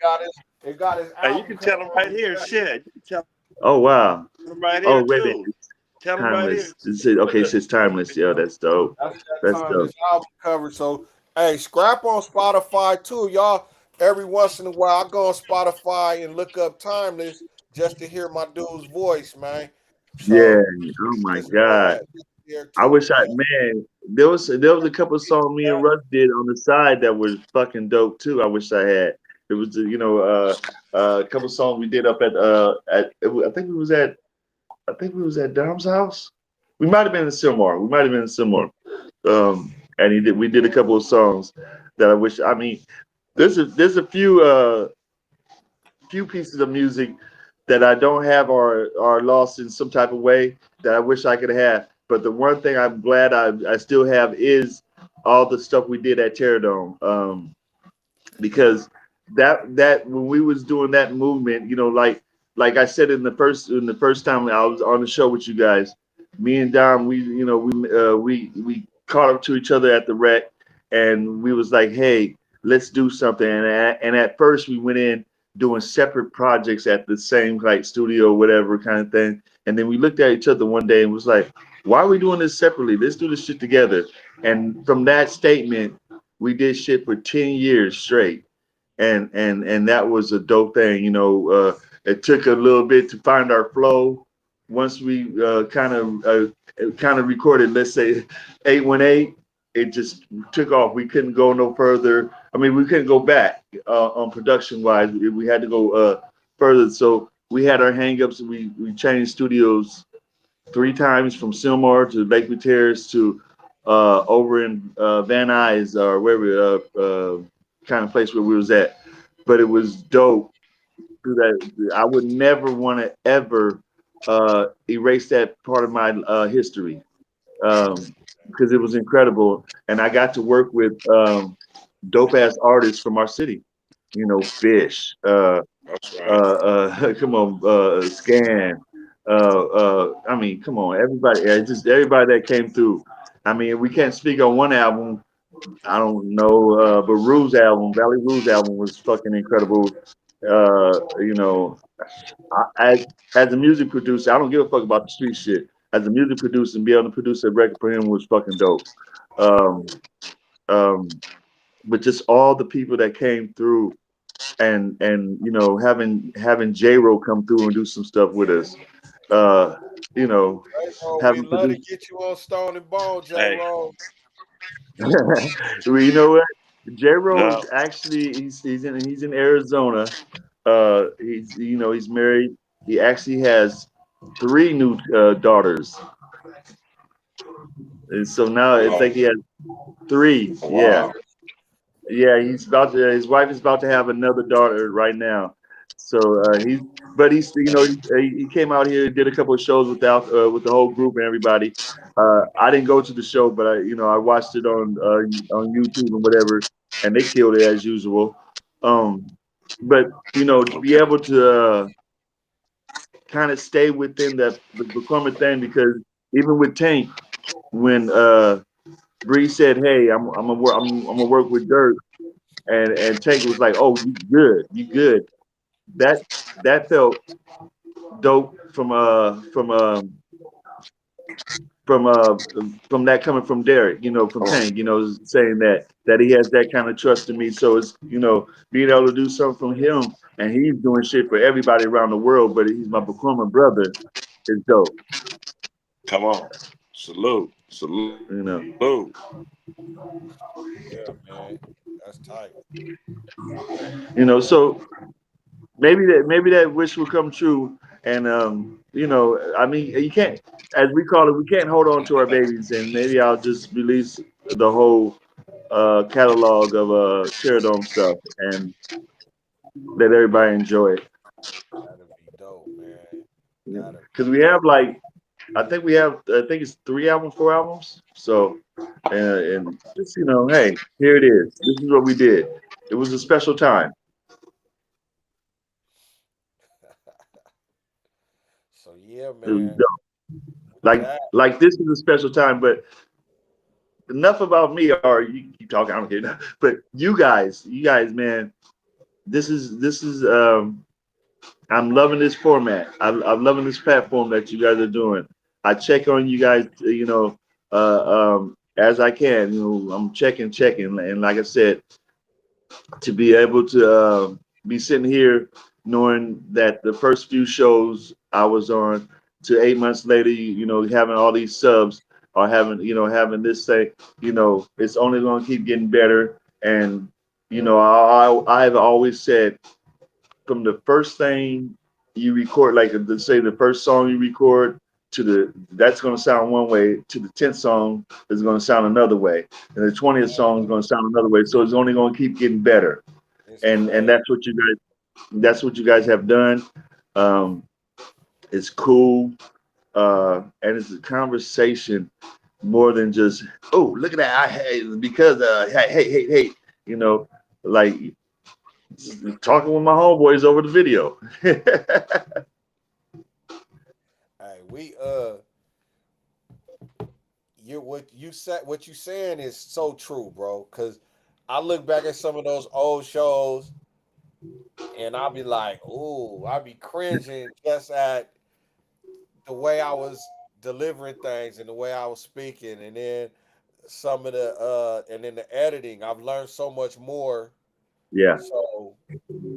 Speaker 2: it got his
Speaker 1: Hey, you
Speaker 2: album
Speaker 1: can
Speaker 2: cover
Speaker 1: tell them
Speaker 2: on
Speaker 1: right
Speaker 2: the
Speaker 1: here.
Speaker 2: back.
Speaker 1: Shit. You can tell
Speaker 3: oh wow.
Speaker 1: them right
Speaker 3: Oh
Speaker 1: here,
Speaker 3: wait a minute.
Speaker 1: too. Tell them right here.
Speaker 3: Timeless. Okay, it says timeless. Yo, that's dope.
Speaker 2: That's that
Speaker 3: That's
Speaker 2: time
Speaker 3: dope.
Speaker 2: this album cover. So hey, scrap on Spotify too, y'all. Every once in a while, I go on Spotify and look up Timeless just to hear my dude's voice, man.
Speaker 3: Yeah.
Speaker 2: So
Speaker 3: Oh my
Speaker 2: listen to
Speaker 3: God.
Speaker 2: that there
Speaker 3: I
Speaker 2: too,
Speaker 3: wish I
Speaker 2: man.
Speaker 3: man, there was a couple of songs me and Russ did on the side that was fucking dope too. I wish I had. It was a couple of songs we did up I think we was at Dom's house. We might have been in Silmar. We might have been in Silmar. And we did a couple of songs that I wish. I mean, there's a few pieces of music that I don't have or are lost in some type of way that I wish I could have. But the one thing I'm glad I still have is all the stuff we did at Terror Dome. Because that when we was doing that movement, you know, like I said in the first time I was on the show with you guys, me and Dom, we caught up to each other at the rec, and we was like, hey, let's do something. And at first we went in doing separate projects at the same like studio, whatever kind of thing. And then we looked at each other one day and was like, why are we doing this separately? Let's do this shit together. And from that statement, we did shit for 10 years straight. And that was a dope thing. You know, it took a little bit to find our flow. Once we kind of recorded, let's say 818, it just took off. We couldn't go no further. I mean, we couldn't go back on production wise. We had to go further. So we had our hangups. We changed studios 3 times from Silmar to Lakewood Terrace to over in Van Nuys or wherever kind of place where we was at. But it was dope. That I would never want to ever erase that part of my history because it was incredible, and I got to work with dope ass artists from our city. You know, Fish.
Speaker 1: That's right.
Speaker 3: Come on, Scan. I mean, come on, everybody. Just everybody that came through. I mean, we can't speak on one album. I don't know, but Rue's album, Valley Rue's album, was fucking incredible. You know, as a music producer, I don't give a fuck about the street shit. As a music producer, and be able to produce a record for him was fucking dope. Um, um, but just all the people that came through, and you know, having J Ro come through and do some stuff with us. Uh, you know,
Speaker 2: Hey, bro, we
Speaker 3: having
Speaker 2: love to
Speaker 3: produced.
Speaker 2: get you on Stone and Bone, J.
Speaker 1: Hey,
Speaker 2: Roll.
Speaker 3: Well, you know what? J Ro is
Speaker 1: no,
Speaker 3: actually he's in Arizona. He's you know he's married. He actually has three new daughters, and so now I
Speaker 1: oh,
Speaker 3: think he has three. Yeah,
Speaker 1: wow.
Speaker 3: yeah. He's about to. His wife is about to have another daughter right now. So but he's you know he came out here, did a couple of shows with the whole group and everybody. I didn't go to the show, but I watched it on YouTube and whatever, and they killed it as usual. Um, but to be
Speaker 1: Okay.
Speaker 3: able to kind of stay within the McCormick thing, because even with Tank, when Bree said, "Hey, I'm gonna work with Dirk," and Tank was like, "Oh, you good." That that felt dope from from that coming from Derek, from Tank, saying that he has that kind of trust in me. So it's being able to do something from him, and he's doing shit for everybody around the world, but he's my Bakuma brother, is dope.
Speaker 1: Come on. Salute.
Speaker 3: You know,
Speaker 1: Salute.
Speaker 2: Yeah, man. That's tight.
Speaker 3: so maybe that wish will come true. And I mean, you can't, as we call it, we can't hold on to our babies. And maybe I'll just release the whole catalog of Terradome stuff and let everybody enjoy it.
Speaker 2: That'd be dope, man. That'd be
Speaker 3: Because we have like, I think it's 3 albums, 4 albums. So, and just hey, here it is. This is what we did. It was a special time.
Speaker 2: so yeah,
Speaker 3: It was
Speaker 2: man.
Speaker 3: dope.
Speaker 2: With
Speaker 3: Like
Speaker 2: that,
Speaker 3: like this is a special time, but enough about me, or you keep talking, I don't care. But you guys, man, this is I'm loving this format. I'm loving this platform that you guys are doing. I check on you guys, as I can. I'm checking, and like I said, to be able to be sitting here knowing that the first few shows I was on, to 8 months later, having all these subs, or having this say, it's only going to keep getting better. And I've always said, from the first thing you record, like let's say the first song you record, that's going to sound one way, to the 10th song is going to sound another way, and the 20th song is going to sound another way. So it's only going to keep getting better.
Speaker 2: it's
Speaker 3: And
Speaker 2: crazy.
Speaker 3: that's what you guys have done. Um, it's cool, and it's a conversation more than just, oh, look at that, because hey, you know like talking with my homeboys over the video.
Speaker 2: Hey, what you saying is so true, bro. Cause I look back at some of those old shows and I'll be like, ooh, I'll be cringing just at the way I was delivering things and the way I was speaking, and then some of the and then the editing. I've learned so much more.
Speaker 3: Yeah.
Speaker 2: So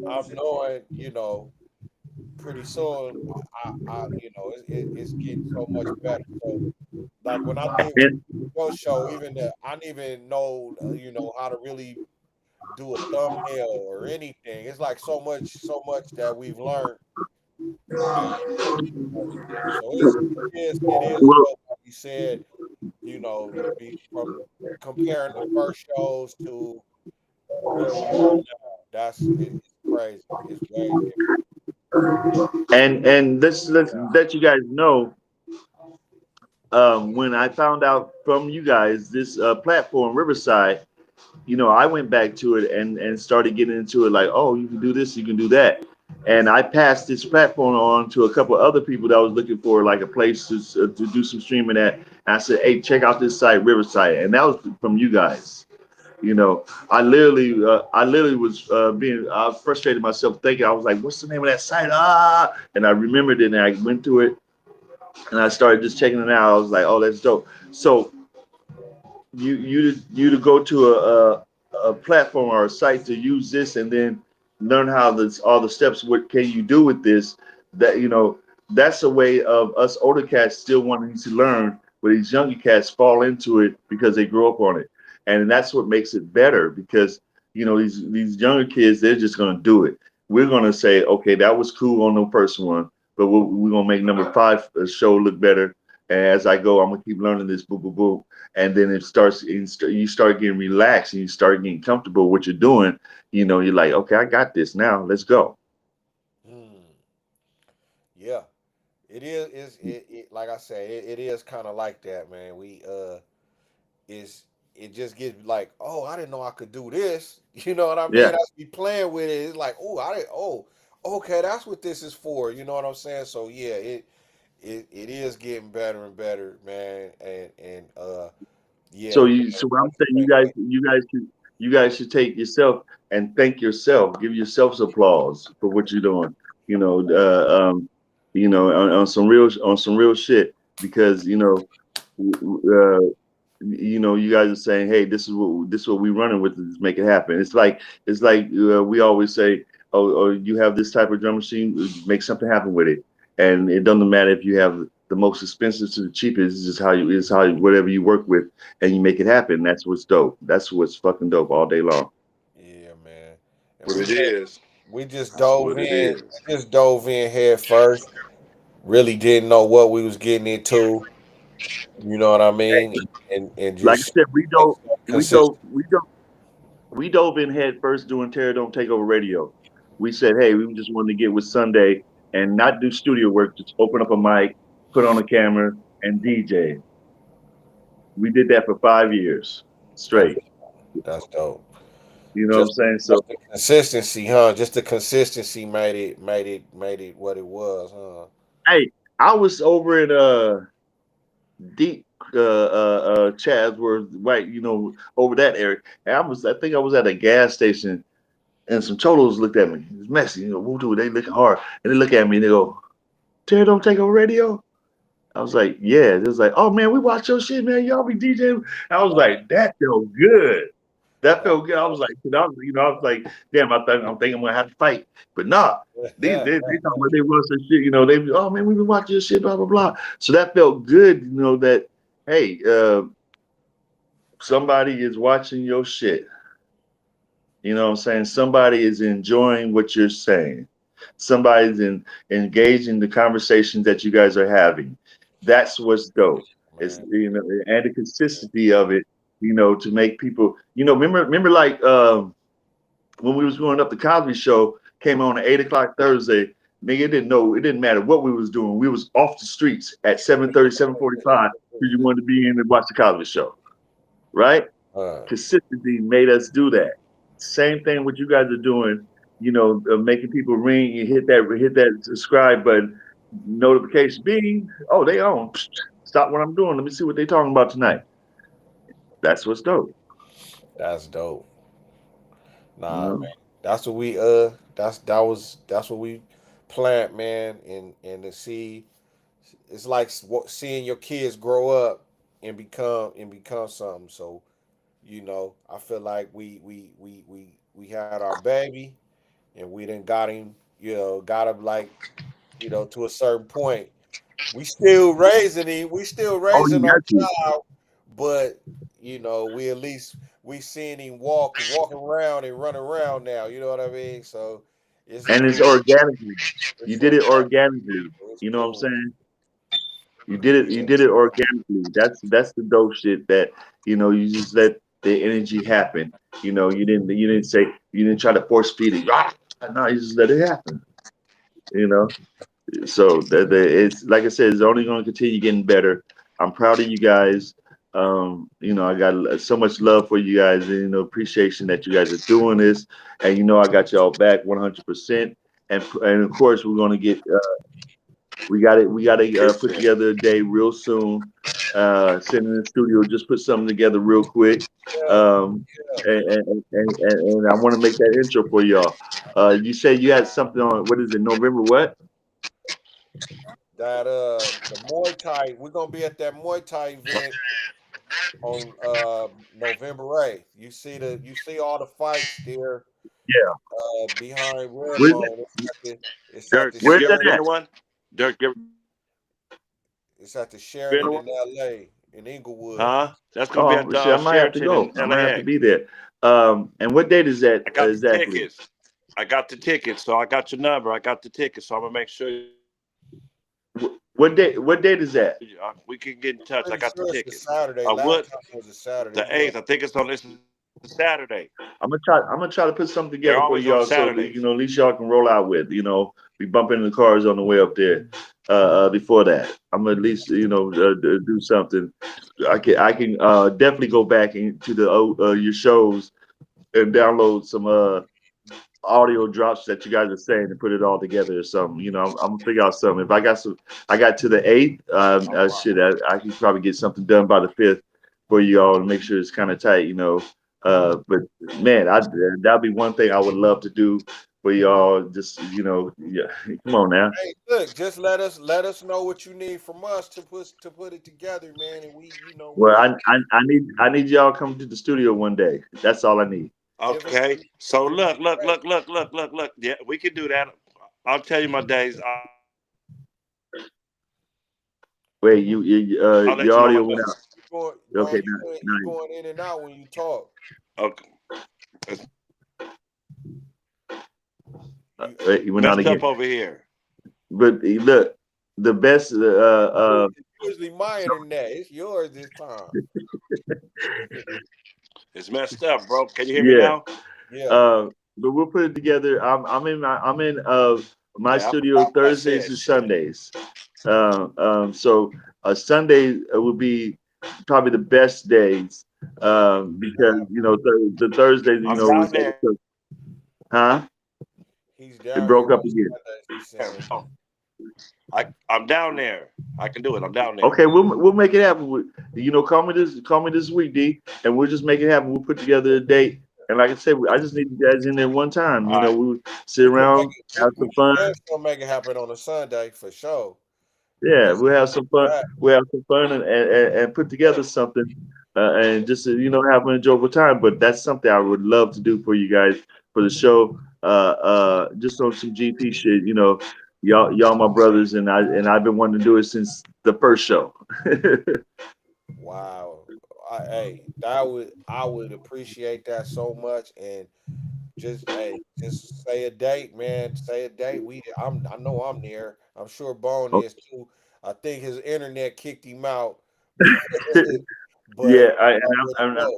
Speaker 2: I'm knowing, pretty soon, it's getting so much better. So like when I did
Speaker 3: And
Speaker 2: your show, even I didn't even know, how to really do a thumbnail or anything. It's like so much that we've learned. And, so it is
Speaker 3: well,
Speaker 2: dope. Like you said, to be from comparing the first shows to where we are now. It's crazy. It's way different.
Speaker 3: and let's let you guys know, when I found out from you guys this platform Riverside, I went back to it and started getting into it like, oh, you can do this, you can do that. And I passed this platform on to a couple of other people that was looking for like a place to do some streaming at. And I said, hey, check out this site, Riverside. And that was from you guys. I literally was I frustrated myself thinking, I was like, what's the name of that site? And I remembered it and I went to it and I started just checking it out. I was like, oh, that's dope. So you to go to a platform or a site to use this and then learn how this all the steps. What can you do with this? That that's a way of us older cats still wanting to learn, but these younger cats fall into it because they grew up on it, and that's what makes it better. Because these younger kids, they're just gonna do it. We're gonna say, okay, that was cool on the first one, but we're gonna make number five show look better. And as I go, I'm gonna keep learning this, boo boo boo, and then you start getting relaxed and you start getting comfortable with what you're doing. You're like, okay, I got this now, let's go.
Speaker 2: Hmm. Yeah, it is. Like I say, it is kind of like that, man. Is it just gets like, oh, I didn't know I could do this. You know what I mean?
Speaker 3: Yeah.
Speaker 2: I be playing with it. It's like, oh, I didn't. Oh, okay, that's what this is for. You know what I'm saying? So yeah, it is getting better and better, man. And yeah,
Speaker 3: So what I'm saying, you guys should take yourself and thank yourself, give yourselves applause for what you're doing. You know, on some real shit, because you guys are saying, hey, this is what we running with, to make it happen. It's like we always say, oh, you have this type of drum machine, make something happen with it. And it doesn't matter if you have the most expensive to the cheapest. It's just whatever you work with, and you make it happen. That's what's dope. That's what's fucking dope all day long.
Speaker 2: yeah, man. And
Speaker 1: What it is.
Speaker 2: we just
Speaker 1: That's
Speaker 2: dove
Speaker 1: what it
Speaker 2: in,
Speaker 1: is.
Speaker 2: just dove in head first. Really didn't know what we was getting into. You know what I mean? And
Speaker 3: Like I
Speaker 2: just
Speaker 3: said,
Speaker 2: consistent.
Speaker 3: we dove in head first doing Terror Don't Take Over Radio. We said, hey, we just wanted to get with Sunday and not do studio work, just open up a mic, put on a camera, and DJ. We did that for 5 years
Speaker 2: That's
Speaker 3: straight.
Speaker 2: that's dope.
Speaker 3: You know what I'm
Speaker 2: Just
Speaker 3: saying? So,
Speaker 2: just the consistency, huh? Just the consistency made it what it was, huh?
Speaker 3: hey, I was over in deep Chadsworth, right? Over that area. And I think I was at a gas station, and some cholos looked at me. It's messy, woo doo. They looking hard, and they look at me and they go, "Terry, don't take over radio." I was like, "Yeah." It was like, "Oh man, we watch your shit, man. Y'all be DJing." I was like, "That felt good. That
Speaker 2: That's
Speaker 3: felt good." I was like, I was like, "Damn, I'm thinking I'm gonna have to fight," but nah. They talking about they run some shit. They, oh man, we been watching your shit, blah blah blah. So that felt good. That, hey, somebody is watching your shit. You know what I'm saying? Somebody is enjoying what you're saying. Somebody's engaging the conversations that you guys are having. That's what's dope. It's
Speaker 2: man.
Speaker 3: and the consistency of it, to make people, remember like when we was growing up, the Cosby Show came on at 8 o'clock Thursday. Nigga, it didn't matter what we was doing. We was off the streets at 7:30, 7:45 because you wanted to be in and watch the Cosby Show, right?
Speaker 2: Uh,
Speaker 3: Consistency made us do that. Same thing what you guys are doing, making people ring and hit that subscribe button, notification bing. Oh, they on. Psst, stop what I'm doing. Let me see what they talking about tonight. That's what's dope.
Speaker 2: that's dope.
Speaker 3: You
Speaker 2: Nah,
Speaker 3: know.
Speaker 2: man. That's what we plant, man, and to see it's like seeing your kids grow up and become something. So, I feel like we had our baby and we didn't got him, got him like, to a certain point. We still
Speaker 3: Oh, you
Speaker 2: raising our
Speaker 3: got to.
Speaker 2: child, but we at least we seeing him walk around and run around now. You know what I mean? So it's
Speaker 3: And it's
Speaker 2: cool.
Speaker 3: organically. You
Speaker 2: It's
Speaker 3: did it
Speaker 2: organic.
Speaker 3: organically.
Speaker 2: It's
Speaker 3: You know what I'm
Speaker 2: cool.
Speaker 3: saying? You did it organically. That's the dope shit that, you just let the energy happen. You didn't try to force feed it. Ah, no, you just let it happen. You know. So it's like I said, it's only going to continue getting better. I'm proud of you guys. You know, I got so much love for you guys, and you know, appreciation that you guys are doing this, and you know, I got y'all back 100%. And of course, we're gonna get we got to put together a day real soon. Sitting in the studio, just put something together real quick.
Speaker 2: Yeah,
Speaker 3: Um,
Speaker 2: yeah.
Speaker 3: and I want to make that intro for y'all. You said you had something on what is it? November what?
Speaker 2: That the Muay Thai, we're gonna be at that Muay Thai event on November 8th. You see all the fights there
Speaker 3: Yeah.
Speaker 2: behind
Speaker 3: Where's that?
Speaker 2: Redbone. It's at
Speaker 1: Dirk,
Speaker 2: the
Speaker 1: have
Speaker 3: Where's
Speaker 1: you ever
Speaker 3: that
Speaker 1: been
Speaker 2: Sheraton.
Speaker 3: at?
Speaker 1: to one? Dirk, you ever
Speaker 2: It's at the
Speaker 1: been to
Speaker 2: Sheraton
Speaker 1: one?
Speaker 2: in LA in Inglewood.
Speaker 1: Huh? That's gonna be
Speaker 3: Oh,
Speaker 1: at
Speaker 3: shit, I might have to
Speaker 1: Sheraton in
Speaker 3: go. I might have to
Speaker 1: LAX.
Speaker 3: be there. And what date is that
Speaker 1: I got the
Speaker 3: exactly?
Speaker 1: tickets. I got the tickets, so I got your number. I got the tickets, so I'm gonna make sure
Speaker 3: What date? What date is that?
Speaker 1: we can get in touch. I
Speaker 2: Pretty
Speaker 1: got the
Speaker 2: sure it's a
Speaker 1: tickets.
Speaker 2: Saturday.
Speaker 1: I
Speaker 2: Last
Speaker 1: would
Speaker 2: time it was a Saturday.
Speaker 1: the
Speaker 2: Yeah.
Speaker 1: 8th. I think it's on this Saturday.
Speaker 3: I'm gonna try. I'm gonna try to put something
Speaker 1: They're
Speaker 3: together for
Speaker 1: always on
Speaker 3: y'all, so that, you
Speaker 1: Saturdays.
Speaker 3: know, at least y'all can roll out with. You know, be bumping in the cars on the way up there. Before that, I'm gonna at least, you know, do something. I can definitely go back into the your shows and download some audio drops that you guys are saying and put it all together or something. You know, I'm gonna figure out something. If I got some, I got to the 8th. Shit, I can probably get something done by the 5th for you all and make sure it's kind of tight. You know, but man, that'd be one thing I would love to do for y'all. Just, you know, yeah, come on now.
Speaker 2: Hey, look, just let us know what you need from us to put it together, man. And we
Speaker 3: Well,
Speaker 2: gonna
Speaker 3: I need y'all to come to the studio one day. That's all I need.
Speaker 2: give us
Speaker 1: Okay. So
Speaker 2: give us a date.
Speaker 1: look. Yeah, we can do that. I'll tell you my days.
Speaker 3: Wait,
Speaker 1: I'll let
Speaker 3: your
Speaker 1: you know my
Speaker 3: audio went
Speaker 1: days.
Speaker 3: out.
Speaker 2: You going,
Speaker 3: Okay,
Speaker 2: going, you going in and out when you talk.
Speaker 1: Okay.
Speaker 2: You
Speaker 3: wait, you went out
Speaker 1: Messed up
Speaker 3: again.
Speaker 1: over here.
Speaker 3: But look, the best.
Speaker 2: it's usually my internet. It's yours this time.
Speaker 1: It's messed up, bro. Can you hear me
Speaker 3: Yeah.
Speaker 1: now?
Speaker 2: Yeah.
Speaker 3: Uh, but we'll put it together. I'm in my
Speaker 1: Yeah, I
Speaker 3: studio
Speaker 1: forgot what I
Speaker 3: Thursdays
Speaker 1: said.
Speaker 3: and
Speaker 1: Shit.
Speaker 3: Sundays. So Sunday will be probably the best days, because you know the Thursdays, you
Speaker 1: I'm
Speaker 3: know,
Speaker 1: down there.
Speaker 3: huh?
Speaker 2: He's
Speaker 3: It
Speaker 2: down here
Speaker 3: broke up
Speaker 2: on
Speaker 3: again.
Speaker 2: Sundays. He's saying.
Speaker 1: I'm down there. I can do it. I'm down there.
Speaker 3: Okay, we'll make it happen. You know, call me this week, D, and we'll just make it happen. We'll put together a date. And like I said, I just need you guys in there one time. You
Speaker 1: All
Speaker 3: know,
Speaker 1: right.
Speaker 3: we'll sit
Speaker 2: We gonna make
Speaker 3: around,
Speaker 2: it.
Speaker 3: have
Speaker 2: We
Speaker 3: some fun.
Speaker 2: damn sure make it happen on a Sunday for sure.
Speaker 3: Yeah,
Speaker 2: Let's
Speaker 3: we'll have some fun.
Speaker 2: that.
Speaker 3: We'll have some fun and put together something, and just you know, have an enjoyable time. But that's something I would love to do for you guys for the show. Just on some GP shit. You know, y'all my brothers, and I've been wanting to do it since the first show.
Speaker 2: Wow. Hey, I would appreciate that so much. And just say a date, man. Say a date. I know I'm there. I'm sure Bone is too. I think his internet kicked him out,
Speaker 3: Yeah,
Speaker 2: but already know.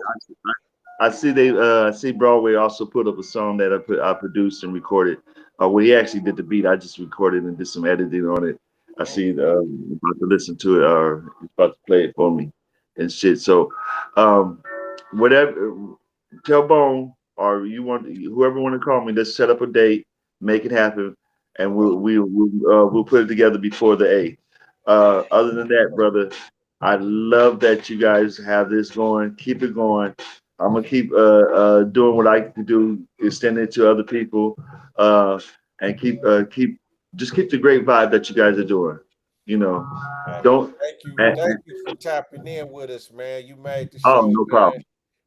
Speaker 3: I see I see Broadway also put up a song that I produced and recorded. Well, he actually did the beat. I just recorded and did some editing on it. I see about to listen to it, or he's about to play it for me and shit. So, um, whatever, tell Bone or you want whoever want to call me. Let's set up a date, make it happen, and
Speaker 2: All
Speaker 3: we'll put it together before the 8th. Other than that, brother, I love that you guys have this going. Keep it going. I'm gonna keep doing what I can do, extend it to other people, and keep just keep the great vibe that you guys are doing. You know,
Speaker 2: right.
Speaker 3: don't.
Speaker 2: Thank you.
Speaker 3: And,
Speaker 2: Thank you for tapping in with us, man. You made the
Speaker 3: oh,
Speaker 2: show,
Speaker 3: no
Speaker 2: man.
Speaker 3: problem.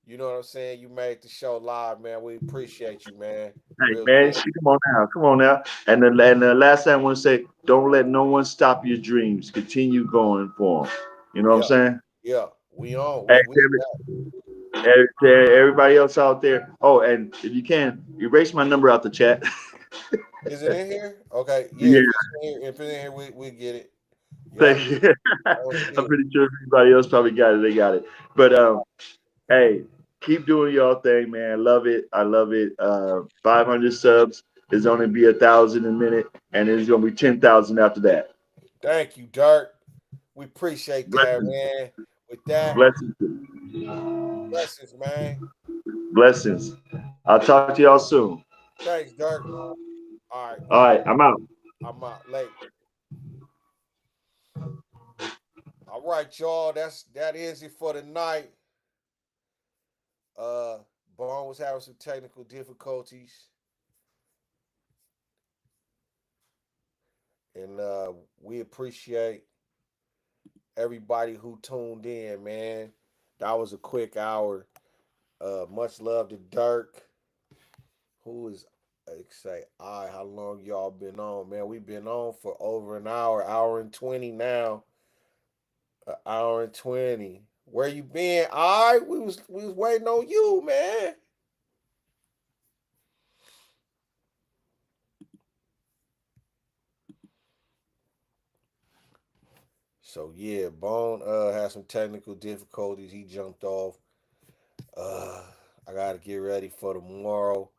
Speaker 2: You know what I'm saying? You made the show live, man. We appreciate you, man.
Speaker 3: Hey
Speaker 2: Real
Speaker 3: man,
Speaker 2: deal.
Speaker 3: come on now, come on now. And the last thing I want to say, don't let no one stop your dreams. Continue going for them. You know what I'm
Speaker 2: Yeah,
Speaker 3: saying?
Speaker 2: yeah. We on.
Speaker 3: Hey,
Speaker 2: We
Speaker 3: to everybody else out there. Oh, and if you can, erase my number out the chat.
Speaker 2: Is it in here? Okay. Yeah,
Speaker 3: Yeah,
Speaker 2: if it's in here, we get it. Yep.
Speaker 3: thank you.
Speaker 2: I don't see
Speaker 3: I'm
Speaker 2: it.
Speaker 3: pretty sure everybody else probably got it. They got it. But hey, keep doing y'all thing, man. Love it. I love it. 500 subs is only be 1,000 a minute, and it's gonna be 10,000 after that.
Speaker 2: Thank you, Dirk. We appreciate that,
Speaker 3: Blessings.
Speaker 2: man. With that,
Speaker 3: Blessings.
Speaker 2: blessings, man.
Speaker 3: Blessings. I'll talk to y'all soon.
Speaker 2: Thanks, Dirk. All right,
Speaker 3: All right, I'm out.
Speaker 2: I'm out late. All right, y'all. That is it for the night. Uh, Bone was having some technical difficulties, and we appreciate everybody who tuned in, man. That was a quick hour. Much love to Dirk, who is say, how long y'all been on, man? We've been on for over an hour and 20 now. An hour and 20. Where you been? All right, we was waiting on you, man. So yeah, Bone had some technical difficulties. He jumped off. Uh I gotta get ready for tomorrow.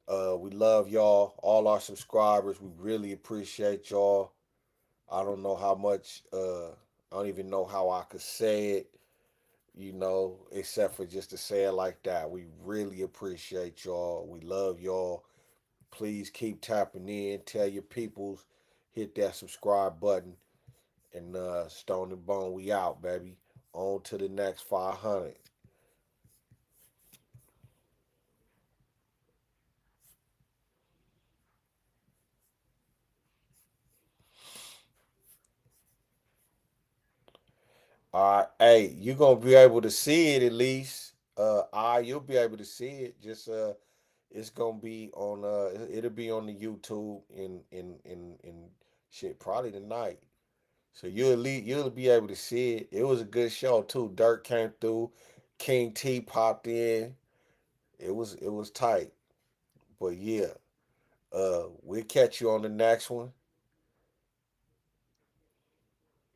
Speaker 2: We love y'all, all our subscribers. We really appreciate y'all. I don't know how much I don't even know how I could say it, except for just to say it like that. We really appreciate y'all. We love y'all. Please keep tapping in. Tell your peoples, hit that subscribe button. And Stone and Bone, we out, baby. On to the next 500. All right, hey, you're gonna be able to see it at least. You'll be able to see it. Just it's gonna be on it'll be on the YouTube in shit probably tonight. So you'll be able to see it. It was a good show too. Dirk came through, King T popped in. It was tight. But yeah, we'll catch you on the next one.